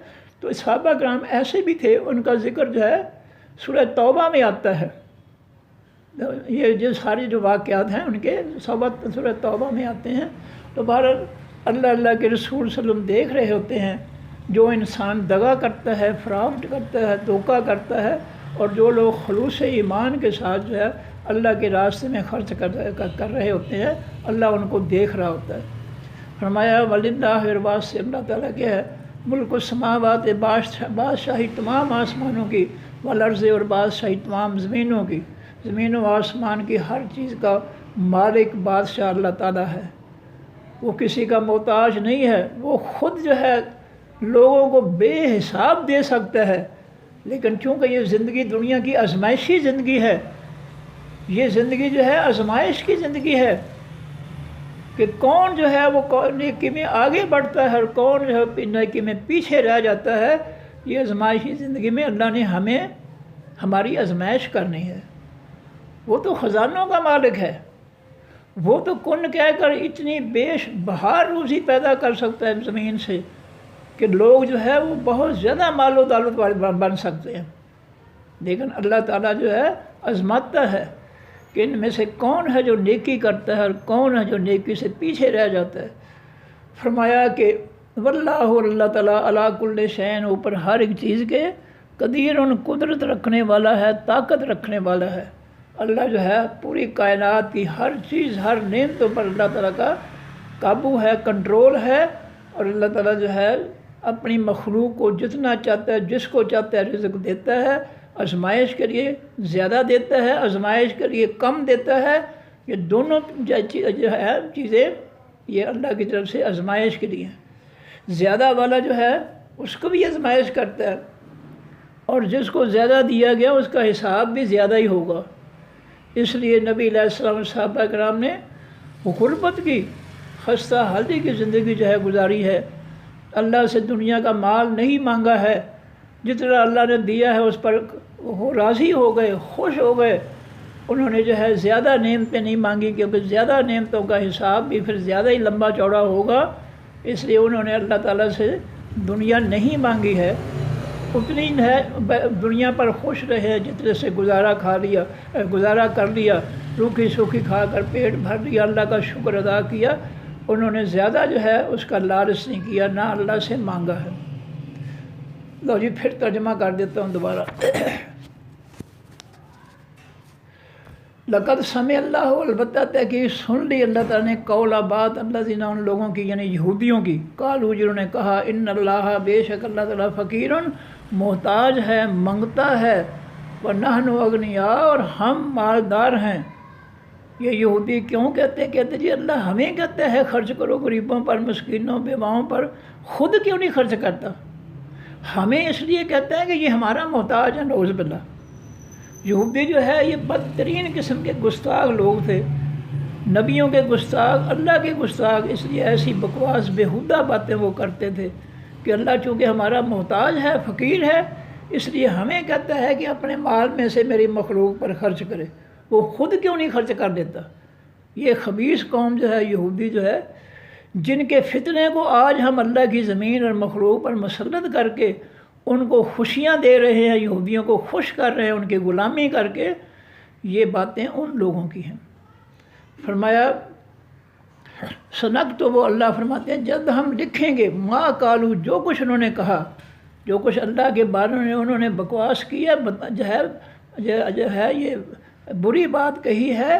تو صحابہ کرام ایسے بھی تھے, ان کا ذکر جو ہے سورہ توبہ میں آتا ہے. یہ جو سارے جو واقعات ہیں ان کے سورہ توبہ میں آتے ہیں. تو بہرحال اللہ کے رسول صلی اللہ علیہ وسلم دیکھ رہے ہوتے ہیں جو انسان دغا کرتا ہے, فراڈ کرتا ہے, دھوکہ کرتا ہے, اور جو لوگ خلوص ایمان کے ساتھ جو ہے اللہ کے راستے میں خرچ کر رہے ہوتے ہیں, اللہ ان کو دیکھ رہا ہوتا ہے. فرمایا وللہ ارواس سے اللہ تعالیٰ کیا ہے ملک السماوات بادشاہی تمام آسمانوں کی, والارض اور بادشاہی تمام زمینوں کی. زمین و آسمان کی ہر چیز کا مالک بادشاہ اللہ تعالیٰ ہے. وہ کسی کا محتاج نہیں ہے. وہ خود جو ہے لوگوں کو بے حساب دے سکتا ہے, لیکن چونکہ یہ زندگی دنیا کی آزمائشی زندگی ہے, یہ زندگی جو ہے آزمائش کی زندگی ہے کہ کون جو ہے وہ نیکی میں آگے بڑھتا ہے اور کون جو ہے نیکی میں پیچھے رہ جاتا ہے. یہ آزمائشی زندگی میں اللہ نے ہمیں ہماری آزمائش کرنی ہے. وہ تو خزانوں کا مالک ہے. وہ تو کن کہہ کر اتنی بیش بہار روزی پیدا کر سکتا ہے زمین سے کہ لوگ جو ہے وہ بہت زیادہ مال و دولت والے بن سکتے ہیں. لیکن اللہ تعالیٰ جو ہے آزماتا ہے کہ ان میں سے کون ہے جو نیکی کرتا ہے اور کون ہے جو نیکی سے پیچھے رہ جاتا ہے. فرمایا کہ واللہ اللہ تعالیٰ علی کل شیء اوپر ہر ایک چیز کے قدیر قدرت رکھنے والا ہے, طاقت رکھنے والا ہے. اللہ جو ہے پوری کائنات کی ہر چیز ہر نعمتوں پر اللہ تعالیٰ کا قابو ہے, کنٹرول ہے. اور اللہ تعالیٰ جو ہے اپنی مخلوق کو جتنا چاہتا ہے جس کو چاہتا ہے رزق دیتا ہے. آزمائش کے لیے زیادہ دیتا ہے, آزمائش کے لیے کم دیتا ہے. یہ دونوں جو ہے چیزیں یہ اللہ کی طرف سے آزمائش کے لیے ہیں. زیادہ والا جو ہے اس کو بھی آزمائش کرتا ہے, اور جس کو زیادہ دیا گیا اس کا حساب بھی زیادہ ہی ہوگا. اس لیے نبی علیہ السلام صحابہ کرام نے غربت کی خستہ حالی کی زندگی جو ہے گزاری ہے. اللہ سے دنیا کا مال نہیں مانگا ہے. جتنا اللہ نے دیا ہے اس پر وہ راضی ہو گئے, خوش ہو گئے. انہوں نے جو ہے زیادہ نعمتیں نہیں مانگی, کیونکہ زیادہ نعمتوں کا حساب بھی پھر زیادہ ہی لمبا چوڑا ہوگا. اس لیے انہوں نے اللہ تعالیٰ سے دنیا نہیں مانگی ہے. اتنی ہے دنیا پر خوش رہے جتنے سے گزارا کر لیا, روکھی سوکھی کھا کر پیٹ بھر لیا, اللہ کا شکر ادا کیا. انہوں نے زیادہ جو ہے اس کا لالچ نہیں کیا, نہ اللہ سے مانگا ہے. لو جی پھر ترجمہ کر دیتا ہوں دوبارہ. لقد سمع اللہ, البتہ تحقیق سن لی اللہ تعالیٰ نے, قول بات اللہ زینہ ان لوگوں کی یعنی یہودیوں کی, قالوا جنہوں نے کہا ان اللہ بے شک اللہ تعالیٰ فقیر محتاج ہے, منگتا ہے, ونحن اغنیاء اور ہم مالدار ہیں. یہ یہودی کیوں کہتے جی اللہ ہمیں کہتا ہے خرچ کرو غریبوں پر, مسکینوں, بیواؤں پر, خود کیوں نہیں خرچ کرتا؟ ہمیں اس لیے کہتا ہے کہ یہ ہمارا محتاج ہے. نعوذ باللہ. یہودی جو ہے یہ بدترین قسم کے گستاخ لوگ تھے, نبیوں کے گستاخ, اللہ کے گستاخ. اس لیے ایسی بکواس بیہودہ باتیں وہ کرتے تھے کہ اللہ چونکہ ہمارا محتاج ہے, فقیر ہے, اس لیے ہمیں کہتا ہے کہ اپنے مال میں سے میری مخلوق پر خرچ کرے. وہ خود کیوں نہیں خرچ کر دیتا؟ یہ خبیث قوم جو ہے یہودی جو ہے, جن کے فتنے کو آج ہم اللہ کی زمین اور مخلوق پر مسلط کر کے ان کو خوشیاں دے رہے ہیں, یہودیوں کو خوش کر رہے ہیں ان کی غلامی کر کے. یہ باتیں ان لوگوں کی ہیں. فرمایا سنک تو وہ اللہ فرماتے ہیں جلد ہم لکھیں گے, ما قالو جو کچھ انہوں نے کہا, جو کچھ اللہ کے بارے میں انہوں نے بکواس کی ہے, جو ہے یہ بری بات کہی ہے,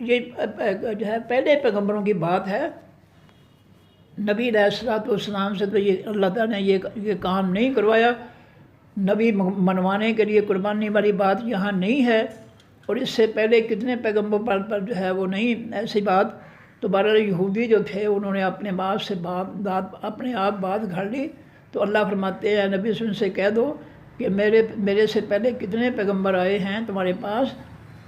یہ جو ہے پہلے پیغمبروں کی بات ہے. نبی علیہ الصلوۃ والسلام سے تو یہ اللہ تعالیٰ نے یہ کام نہیں کروایا. نبی منوانے کے لیے قربانی والی بات یہاں نہیں ہے، اور اس سے پہلے کتنے پیغمبر پر جو ہے وہ نہیں ایسی بات. تو بہرحال یہودی جو تھے انہوں نے اپنے باپ سے اپنے آپ بات گھڑ لی. تو اللہ فرماتے ہیں نبی سے ان سے کہہ دو کہ میرے سے پہلے کتنے پیغمبر آئے ہیں تمہارے پاس،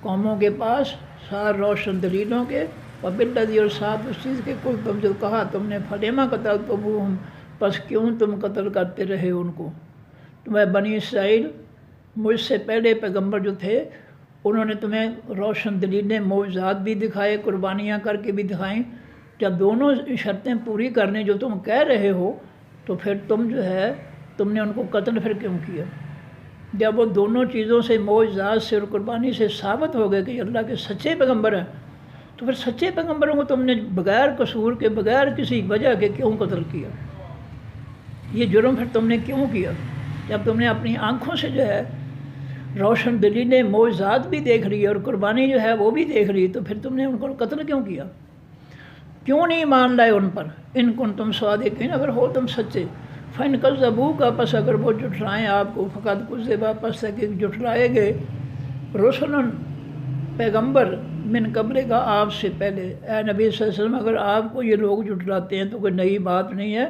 قوموں کے پاس، سار روشن دلیلوں کے، اور بالذی اور ساتھ اس چیز کے کل تم جو کہا تم نے فلیما قتلتموہم، پس کیوں تم قتل کرتے رہے ان کو. تمہیں بنی اسرائیل مجھ سے پہلے پیغمبر جو تھے انہوں نے تمہیں روشن دلیلیں معجزات بھی دکھائے، قربانیاں کر کے بھی دکھائیں. جب دونوں شرطیں پوری کرنے جو تم کہہ رہے ہو تو پھر تم نے ان کو قتل پھر کیوں کیا؟ جب وہ دونوں چیزوں سے معجزات سے اور قربانی سے ثابت ہو گئے کہ اللہ کے سچے پیغمبر ہیں، تو پھر سچے پیغمبروں کو تم نے بغیر قصور کے، بغیر کسی وجہ کے کیوں قتل کیا؟ یہ جرم پھر تم نے کیوں کیا؟ جب تم نے اپنی آنکھوں سے جو ہے روشن دلیلیں معجزات بھی دیکھ لی اور قربانی جو ہے وہ بھی دیکھ لی، تو پھر تم نے ان کو قتل کیوں کیا؟ کیوں نہیں مان لائے ان پر؟ ان کنتم صادقین، اگر ہو تم سچے. فَإِنْ كَذَّبُوكَ، پس اگر وہ جھٹلائیں آپ کو، فقط كُذِّبَ، پس کہ جھٹلائے گئے، رسل پیغمبر من قبل کا آپ سے پہلے. اے نبی صلی اللہ علیہ وسلم اگر آپ کو یہ لوگ جھٹلاتے ہیں تو کوئی نئی بات نہیں ہے.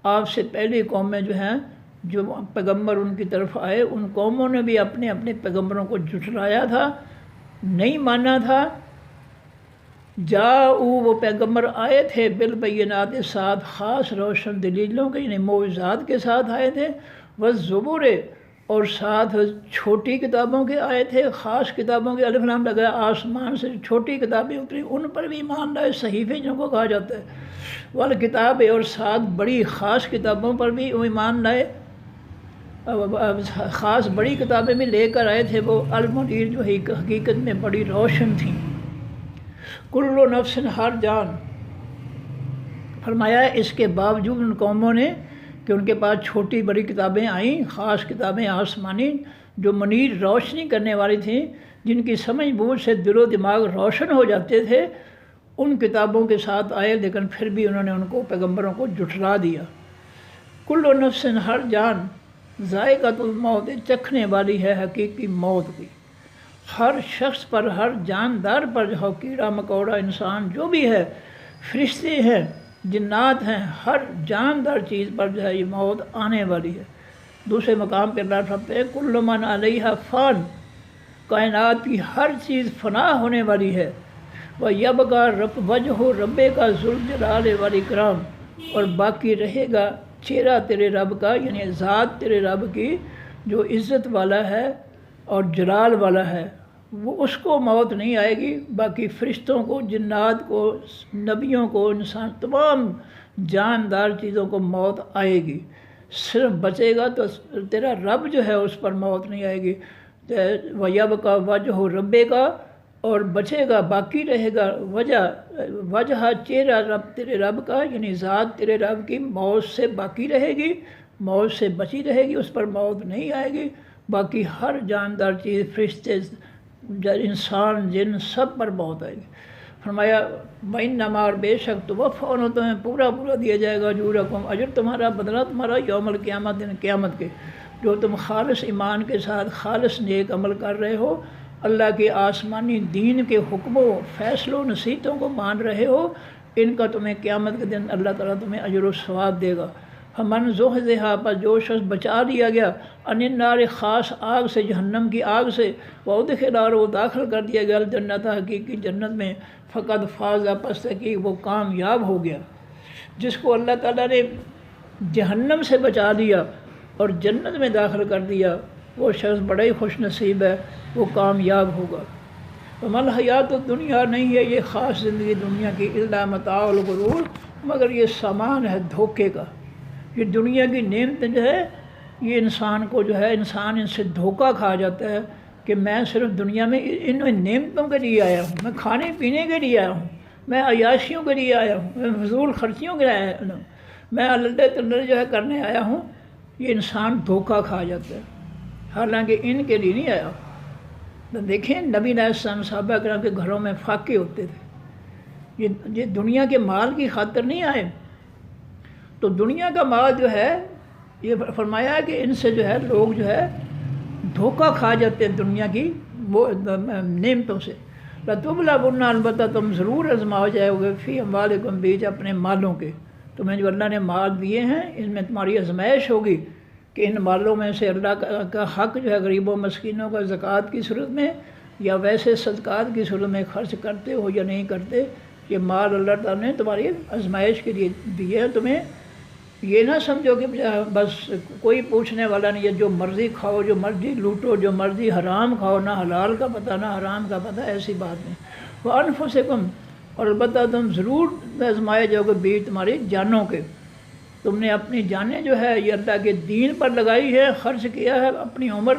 آپ سے پہلی قومیں جو ہیں جو پیغمبر ان کی طرف آئے ان قوموں نے بھی اپنے پیغمبروں کو جھٹلایا تھا، نہیں مانا تھا. وہ پیغمبر آئے تھے بالبینات کے ساتھ، خاص روشن دلیلوں کے یعنی معجزات کے ساتھ آئے تھے. والزبور، اور ساتھ چھوٹی کتابوں کے آئے تھے، خاص کتابوں کے. الف لام لگایا، آسمان سے چھوٹی کتابیں اتری ان پر بھی ایمان لائے، صحیفے جن کو کہا جاتا ہے. والکتاب، اور ساتھ بڑی خاص کتابوں پر بھی وہ ایمان لائے. خاص بڑی کتابیں بھی لے کر آئے تھے وہ المنیر جو حقیقت میں بڑی روشن تھیں. کل نفس، ہر جان. فرمایا اس کے باوجود ان قوموں نے کہ ان کے پاس چھوٹی بڑی کتابیں آئیں، خاص کتابیں آسمانی جو منیر روشنی کرنے والی تھیں، جن کی سمجھ بوجھ سے دل و دماغ روشن ہو جاتے تھے، ان کتابوں کے ساتھ آئے، لیکن پھر بھی انہوں نے ان کو پیغمبروں کو جھٹلا دیا. کل نفس، ہر جان ذائقۃ الموت، چکھنے والی ہے حقیقی موت کی. ہر شخص پر، ہر جاندار پر جو کیڑا مکوڑا انسان جو بھی ہے، فرشتے ہیں، جنات ہیں، ہر جاندار چیز پر جو ہے یہ موت آنے والی ہے. دوسرے مقام پہ اللہ فرماتے ہیں کل من علیہا فان، کائنات کی ہر چیز فنا ہونے والی ہے. وَيَبْقَى وَجْهُ رَبِّكَ ذُو الْجَلَالِ وَالْإِكْرَامِ، اور باقی رہے گا چہرہ تیرے رب کا، یعنی ذات تیرے رب کی جو عزت والا ہے اور جلال والا ہے. وہ اس کو موت نہیں آئے گی، باقی فرشتوں کو، جنات کو، نبیوں کو، انسان، تمام جاندار چیزوں کو موت آئے گی. صرف بچے گا تو تیرا رب جو ہے اس پر موت نہیں آئے گی. وَيَبْقَى وَجْهُ رَبِّكَ، اور بچے گا، باقی رہے گا وجہ چہرہ رب تیرے رب کا، یعنی ذات تیرے رب کی موت سے باقی رہے گی، موت سے بچی رہے گی، اس پر موت نہیں آئے گی. باقی ہر جاندار چیز، فرشتے، انسان، جن، سب پر موت آئے گی. فرمایا وَإِنَّمَا، اور بے شک تُوَفَّوْنَ، تمہیں پورا دیا جائے گا اجورکم، اجر تمہارا، بدلہ تمہارا، یوم القیامت، دن قیامت کے، جو تم خالص ایمان کے ساتھ خالص نیک عمل کر رہے ہو، اللہ کے آسمانی دین کے حکموں، فیصلوں، نصیحتوں کو مان رہے ہو، ان کا تمہیں قیامت کے دن اللہ تعالیٰ تمہیں اجر و ثواب دے گا. فمن زحزح، پر جو شخص بچا دیا گیا، عن النار، خاص آگ سے، جہنم کی آگ سے، وادخل، اور وہ داخل کر دیا گیا الجنت، حقیقی جنت میں، فقد فاز، پس کہ وہ کامیاب ہو گیا. جس کو اللہ تعالیٰ نے جہنم سے بچا لیا اور جنت میں داخل کر دیا، وہ شخص بڑا ہی خوش نصیب ہے، وہ کامیاب ہوگا. وَمَا الْحَيَاةُ الدُّنْيَا، نہیں ہے یہ خاص زندگی دنیا کی، إِلَّا مَتَاعُ الْغُرُورِ، مگر یہ سامان ہے دھوکے کا. یہ دنیا کی نعمت جو ہے یہ انسان کو جو ہے، انسان ان سے دھوکہ کھا جاتا ہے کہ میں صرف دنیا میں ان نعمتوں کے لیے آیا ہوں، میں کھانے پینے کے لیے آیا ہوں، میں عیاشیوں کے لیے آیا ہوں، میں فضول خرچیوں کے لیے آیا ہوں، میں اللہ تعالیٰ جو ہے کرنے آیا ہوں. یہ انسان دھوکہ کھا جاتا ہے، حالانکہ ان کے لیے نہیں آیا. تو دیکھیں نبی علیہ السلام صحابہ کرام کے گھروں میں فاقے ہوتے تھے، یہ دنیا کے مال کی خاطر نہیں آئے۔ تو دنیا کا مال جو ہے، یہ فرمایا ہے کہ ان سے جو ہے لوگ جو ہے دھوکہ کھا جاتے ہیں دنیا کی وہ نعمتوں سے۔ لَتُبْلَوُنَّ، البتہ تم ضرور آزماؤ جائے گے، فی اموالکم، بیچ اپنے مالوں کے، تمہیں جو اللہ نے مال دیے ہیں ان میں تمہاری آزمائش ہوگی کہ ان مالوں میں سے اللہ کا حق جو ہے غریبوں مسکینوں کا زکوٰۃ کی صورت میں یا ویسے صدقات کی صورت میں خرچ کرتے ہو یا نہیں کرتے۔ یہ مال اللہ تعالیٰ نے تمہاری آزمائش کے لیے دیے ہے تمہیں۔ یہ نہ سمجھو کہ بس کوئی پوچھنے والا نہیں ہے، جو مرضی کھاؤ، جو مرضی لوٹو، جو مرضی حرام کھاؤ، نہ حلال کا پتہ نہ حرام کا پتہ، ایسی بات نہیں۔ وَأَنفُسِكُمْ، اور البتہ تم ضرور آزمائے جاؤ گے بیچ تمہاری جانوں کے۔ تم نے اپنی جانیں جو ہے یہ اللہ کے دین پر لگائی ہے، خرچ کیا ہے اپنی عمر،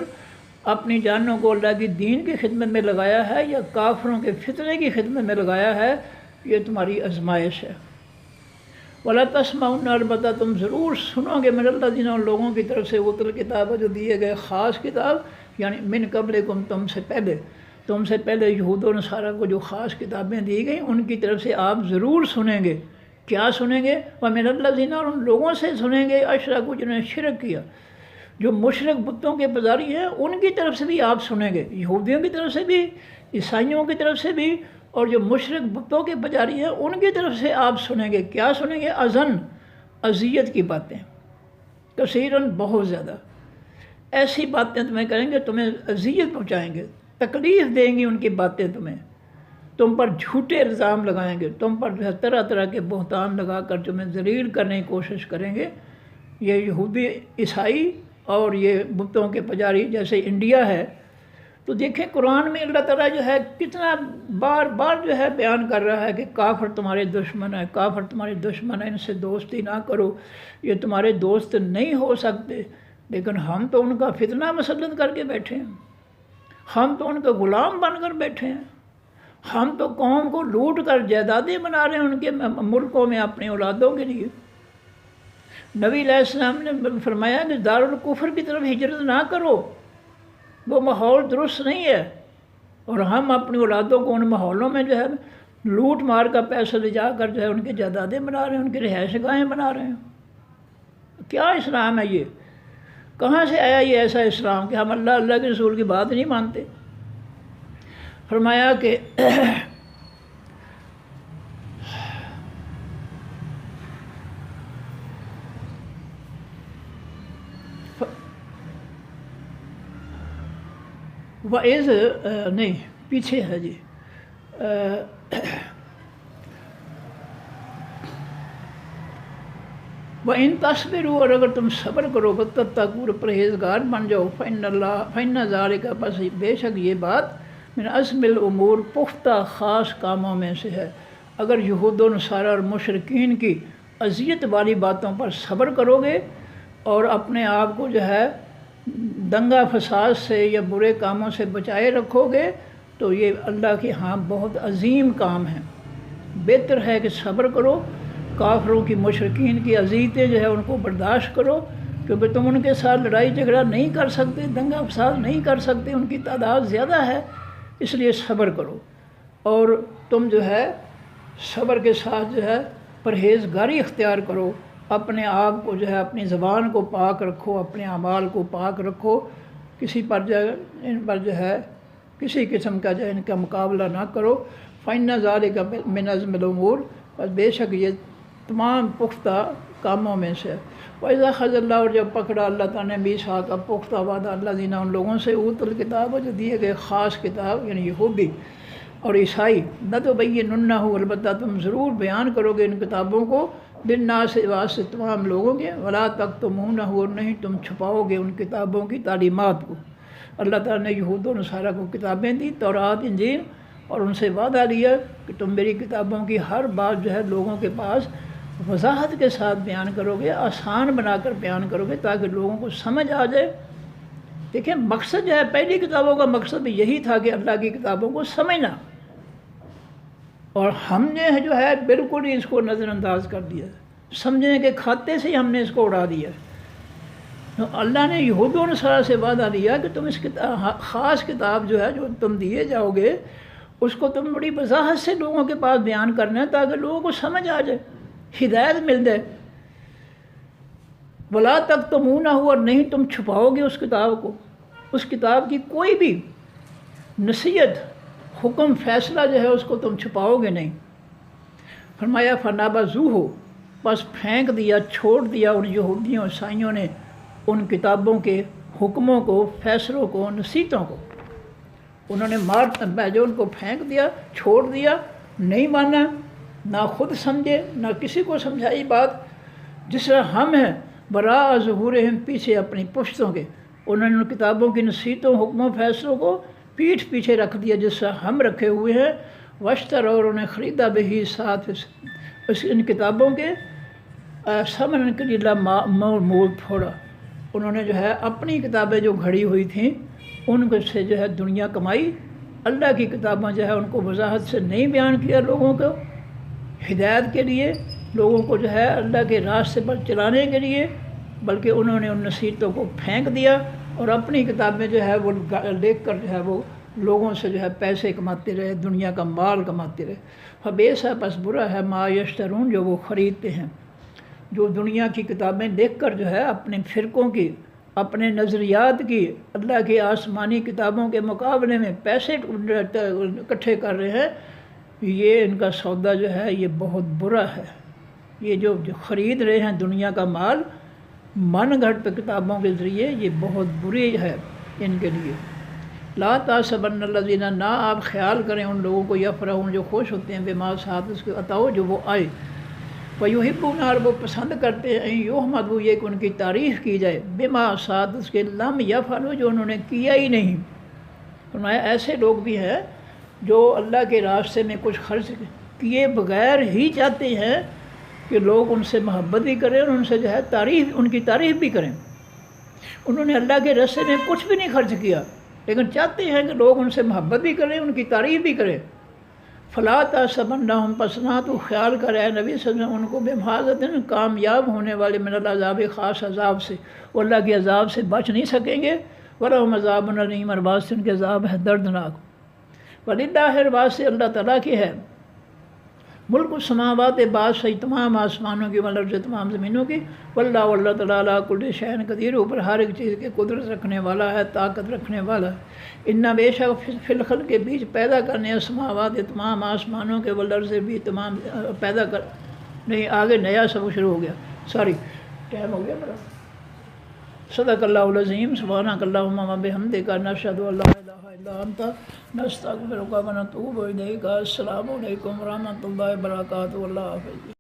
اپنی جانوں کو اللہ کی دین کی خدمت میں لگایا ہے یا کافروں کے فتنے کی خدمت میں لگایا ہے، یہ تمہاری آزمائش ہے۔ وَلَا تَسْمَعُنَّ، البتہ تم ضرور سنو گے، من الذین، ان لوگوں کی طرف سے اوتل کتاب، جو دیے گئے خاص کتاب، یعنی من قبلکم، تم سے پہلے یہود و نصارہ کو جو خاص کتابیں دی گئیں ان کی طرف سے آپ ضرور سنیں گے۔ کیا سنیں گے؟ وَمِنَ الَّذِينَ، اور ان لوگوں سے سنیں گے، اشرکوا، جنہوں نے شرک کیا، جو مشرک بتوں کے پجاری ہیں، ان کی طرف سے بھی آپ سنیں گے، یہودیوں کی طرف سے بھی، عیسائیوں کی طرف سے بھی، اور جو مشرک بتوں کے پجاری ہیں ان کی طرف سے آپ سنیں گے۔ کیا سنیں گے؟ اذن، اذیت کی باتیں، کثیراً، بہت زیادہ، ایسی باتیں تمہیں کریں گے، تمہیں اذیت پہنچائیں گے، تکلیف دیں گی ان کی باتیں تمہیں، تم پر جھوٹے الزام لگائیں گے، تم پر جو ہے طرح طرح کے بہتان لگا کر تمہیں ذلیل کرنے کی کوشش کریں گے۔ یہ یہودی، عیسائی اور یہ بتوں کے پجاری جیسے انڈیا ہے، تو دیکھیں قرآن میں اللہ تعالیٰ جو ہے کتنا بار بار جو ہے بیان کر رہا ہے کہ کافر تمہارے دشمن ہے، کافر تمہارے دشمن ہے، ان سے دوستی نہ کرو، یہ تمہارے دوست نہیں ہو سکتے۔ لیکن ہم تو ان کا فتنہ مسلط کر کے بیٹھے ہیں، ہم تو ان کا غلام بن کر بیٹھے ہیں، ہم تو قوم کو لوٹ کر جائیدادیں بنا رہے ہیں ان کے ملکوں میں اپنی اولادوں کے لیے۔ نبی علیہ السلام نے فرمایا کہ دارالکفر کی طرف ہجرت نہ کرو، وہ ماحول درست نہیں ہے، اور ہم اپنی اولادوں کو ان ماحولوں میں جو ہے لوٹ مار کا پیسہ لے جا کر جو ہے ان کی جائیدادیں بنا رہے ہیں، ان کی رہائش گاہیں بنا رہے ہیں۔ کیا اسلام ہے یہ؟ کہاں سے آیا یہ ایسا اسلام کہ ہم اللہ کے رسول کی بات نہیں مانتے؟ فرمایا کہ وَإِذْ، نہیں پیچھے ہے جی، وَإِن تَصْبِرُوا، اور اگر تم صبر کرو، وَتَتَّقُوا، پرہیزگار بن جاؤ، فَإِنَّ ذَلِكَ، بس بے شک یہ بات، من عزم الامور، پختہ خاص کاموں میں سے ہے۔ اگر یہود و نصارہ اور مشرکین کی اذیت والی باتوں پر صبر کرو گے اور اپنے آپ کو جو ہے دنگا فساد سے یا برے کاموں سے بچائے رکھو گے تو یہ اللہ کے ہاں بہت عظیم کام ہے۔ بہتر ہے کہ صبر کرو، کافروں کی، مشرکین کی اذیتیں جو ہے ان کو برداشت کرو، کیونکہ تم ان کے ساتھ لڑائی جھگڑا نہیں کر سکتے، دنگا فساد نہیں کر سکتے، ان کی تعداد زیادہ ہے، اس لیے صبر کرو، اور تم جو ہے صبر کے ساتھ جو ہے پرہیزگاری اختیار کرو، اپنے آپ کو جو ہے اپنی زبان کو پاک رکھو، اپنے اعمال کو پاک رکھو، کسی پر جو ہے ان پر جو ہے کسی قسم کا جو ہے ان کا مقابلہ نہ کرو۔ فَإِنَّ ذَلِكَ مِنْ عَزْمِ الْأُمُورِ، بس بے شک یہ تمام پختہ کاموں میں سے۔ وَإِذَا أَخَذَ اللَّهُ، اور جب پکڑا اللہ تعالیٰ نے میثاق کا پختہ وعدہ، الذین، ان لوگوں سے اوتوا الکتاب، جو دیے گئے خاص کتاب، یعنی یہودی اور عیسائی، لَتُبَيِّنُنَّهُ، البتہ تم ضرور بیان کرو گے ان کتابوں کو، للناس، واسطے تمام لوگوں کے، وَلَا تَكْتُمُونَهُ، اور نہیں تم چھپاؤ گے ان کتابوں کی تعلیمات کو۔ اللہ تعالیٰ نے یہود و نصارہ کو کتابیں دی، تورات، انجیل، اور ان سے وعدہ لیا کہ تم میری کتابوں کی ہر بات جو ہے لوگوں کے پاس وضاحت کے ساتھ بیان کرو گے، آسان بنا کر بیان کرو گے تاکہ لوگوں کو سمجھ آ جائے۔ دیکھیں مقصد جو ہے پہلی کتابوں کا مقصد بھی یہی تھا کہ اللہ کی کتابوں کو سمجھنا، اور ہم نے جو ہے بالکل ہی اس کو نظر انداز کر دیا، سمجھنے کے کھاتے سے ہی ہم نے اس کو اڑا دیا۔ تو اللہ نے یہود و نصارہ سے وعدہ لیا کہ تم اس خاص کتاب جو ہے جو تم دیے جاؤ گے اس کو تم بڑی وضاحت سے لوگوں کے پاس بیان کرنا ہے تاکہ لوگوں کو سمجھ آ جائے، ہدایت مل جائے۔ ولا تکتمونہ، اور نہیں تم چھپاؤ گے اس کتاب کو، اس کتاب کی کوئی بھی نصیحت، حکم، فیصلہ جو ہے اس کو تم چھپاؤ گے نہیں۔ فرمایا فنابذوہ، بس پھینک دیا، چھوڑ دیا ان یہودیوں عیسائیوں نے ان کتابوں کے حکموں کو، فیصلوں کو، نصیحتوں کو۔ انہوں نے جو ان کو پھینک دیا، چھوڑ دیا، نہیں مانا، نہ خود سمجھے نہ کسی کو سمجھائی بات۔ جس طرح ہم ہیں براء ظہورہم، پیچھے اپنی پشتوں کے، انہوں نے ان کتابوں کی نصیحتوں، حکموں، فیصلوں کو پیٹھ پیچھے رکھ دیا جس طرح ہم رکھے ہوئے ہیں۔ واشتروا، اور انہیں خریدا بہی، ساتھ ان کتابوں کے ثمنا قلیلا، مول تھوڑا۔ انہوں نے جو ہے اپنی کتابیں جو گھڑی ہوئی تھیں ان سے جو ہے دنیا کمائی، اللہ کی کتابیں جو ہے ان کو وضاحت سے نہیں بیان کیا لوگوں کو ہدایت کے لیے، لوگوں کو جو ہے اللہ کے راستے پر چلانے کے لیے، بلکہ انہوں نے ان نصیحتوں کو پھینک دیا اور اپنی کتابیں جو ہے وہ لکھ کر جو ہے وہ لوگوں سے جو ہے پیسے کماتے رہے، دنیا کا مال کماتے رہے۔ فبئس، پس برا ہے، ما یشترون، جو وہ خریدتے ہیں، جو دنیا کی کتابیں لکھ کر جو ہے اپنے فرقوں کی، اپنے نظریات کی، اللہ کی آسمانی کتابوں کے مقابلے میں پیسے اکٹھے کر رہے ہیں، یہ ان کا سودا جو ہے یہ بہت برا ہے۔ یہ جو خرید رہے ہیں دنیا کا مال من گھڑت کتابوں کے ذریعے، یہ بہت بری ہے ان کے لیے۔ لا تحسبن الذین، نہ آپ خیال کریں ان لوگوں کو یفرحون جو خوش ہوتے ہیں، بما، ساتھ اس کے عطاؤ جو وہ آئے، وَيُحِبُّونَ، اور وہ پسند کرتے ہیں، یحمدوا، یہ کہ ان کی تعریف کی جائے، بما، ساتھ اس کے، لم یفعلوا، جو انہوں نے کیا ہی نہیں۔ فرمایا ایسے لوگ بھی ہیں جو اللہ کے راستے میں کچھ خرچ کیے بغیر ہی چاہتے ہیں کہ لوگ ان سے محبت بھی کریں اور ان سے جو ہے ان کی تعریف بھی کریں۔ انہوں نے اللہ کے راستے میں کچھ بھی نہیں خرچ کیا لیکن چاہتے ہیں کہ لوگ ان سے محبت بھی کریں، ان کی تعریف بھی کریں۔ فلا تحسبنہم، پس نہ تو خیال کرے نبی صلی اللہ علیہ وسلم ان کو، بمفازۃ، کامیاب ہونے والے، من العذاب، خاص عذاب سے، وہ اللہ کے عذاب سے بچ نہیں سکیں گے۔ وَلَهُمْ عَذَابٌ أَلِيمٌ، اور بعض ان کے عذاب ہے دردناک۔ وَلِلَّهِ، بعض سے اللہ تعالیٰ کی ہے، ملک السماوات، بعض سے تمام آسمانوں کی، والارض، تمام زمینوں کی، واللہ، اللہ تعالیٰ، علی کل شیء قدیر، اوپر ہر ایک چیز کے قدرت رکھنے والا ہے، طاقت رکھنے والا ہے۔ اِنَّ، بے شک، فی الخلق، کے بیچ پیدا کرنے، السماوات، تمام آسمانوں کے، والارض، بھی تمام پیدا کر، نہیں آگے نیا سبق شروع ہو گیا، سوری ٹائم ہو گیا میرا۔ صدق اللہ العظیم، سبحانک اللہم و بحمدک، نشہد ان لا الہ الا انت، نستغفرک و نتوب الیک۔ السلام علیکم ورحمۃ اللہ وبرکاتہ، اللہ حافظ۔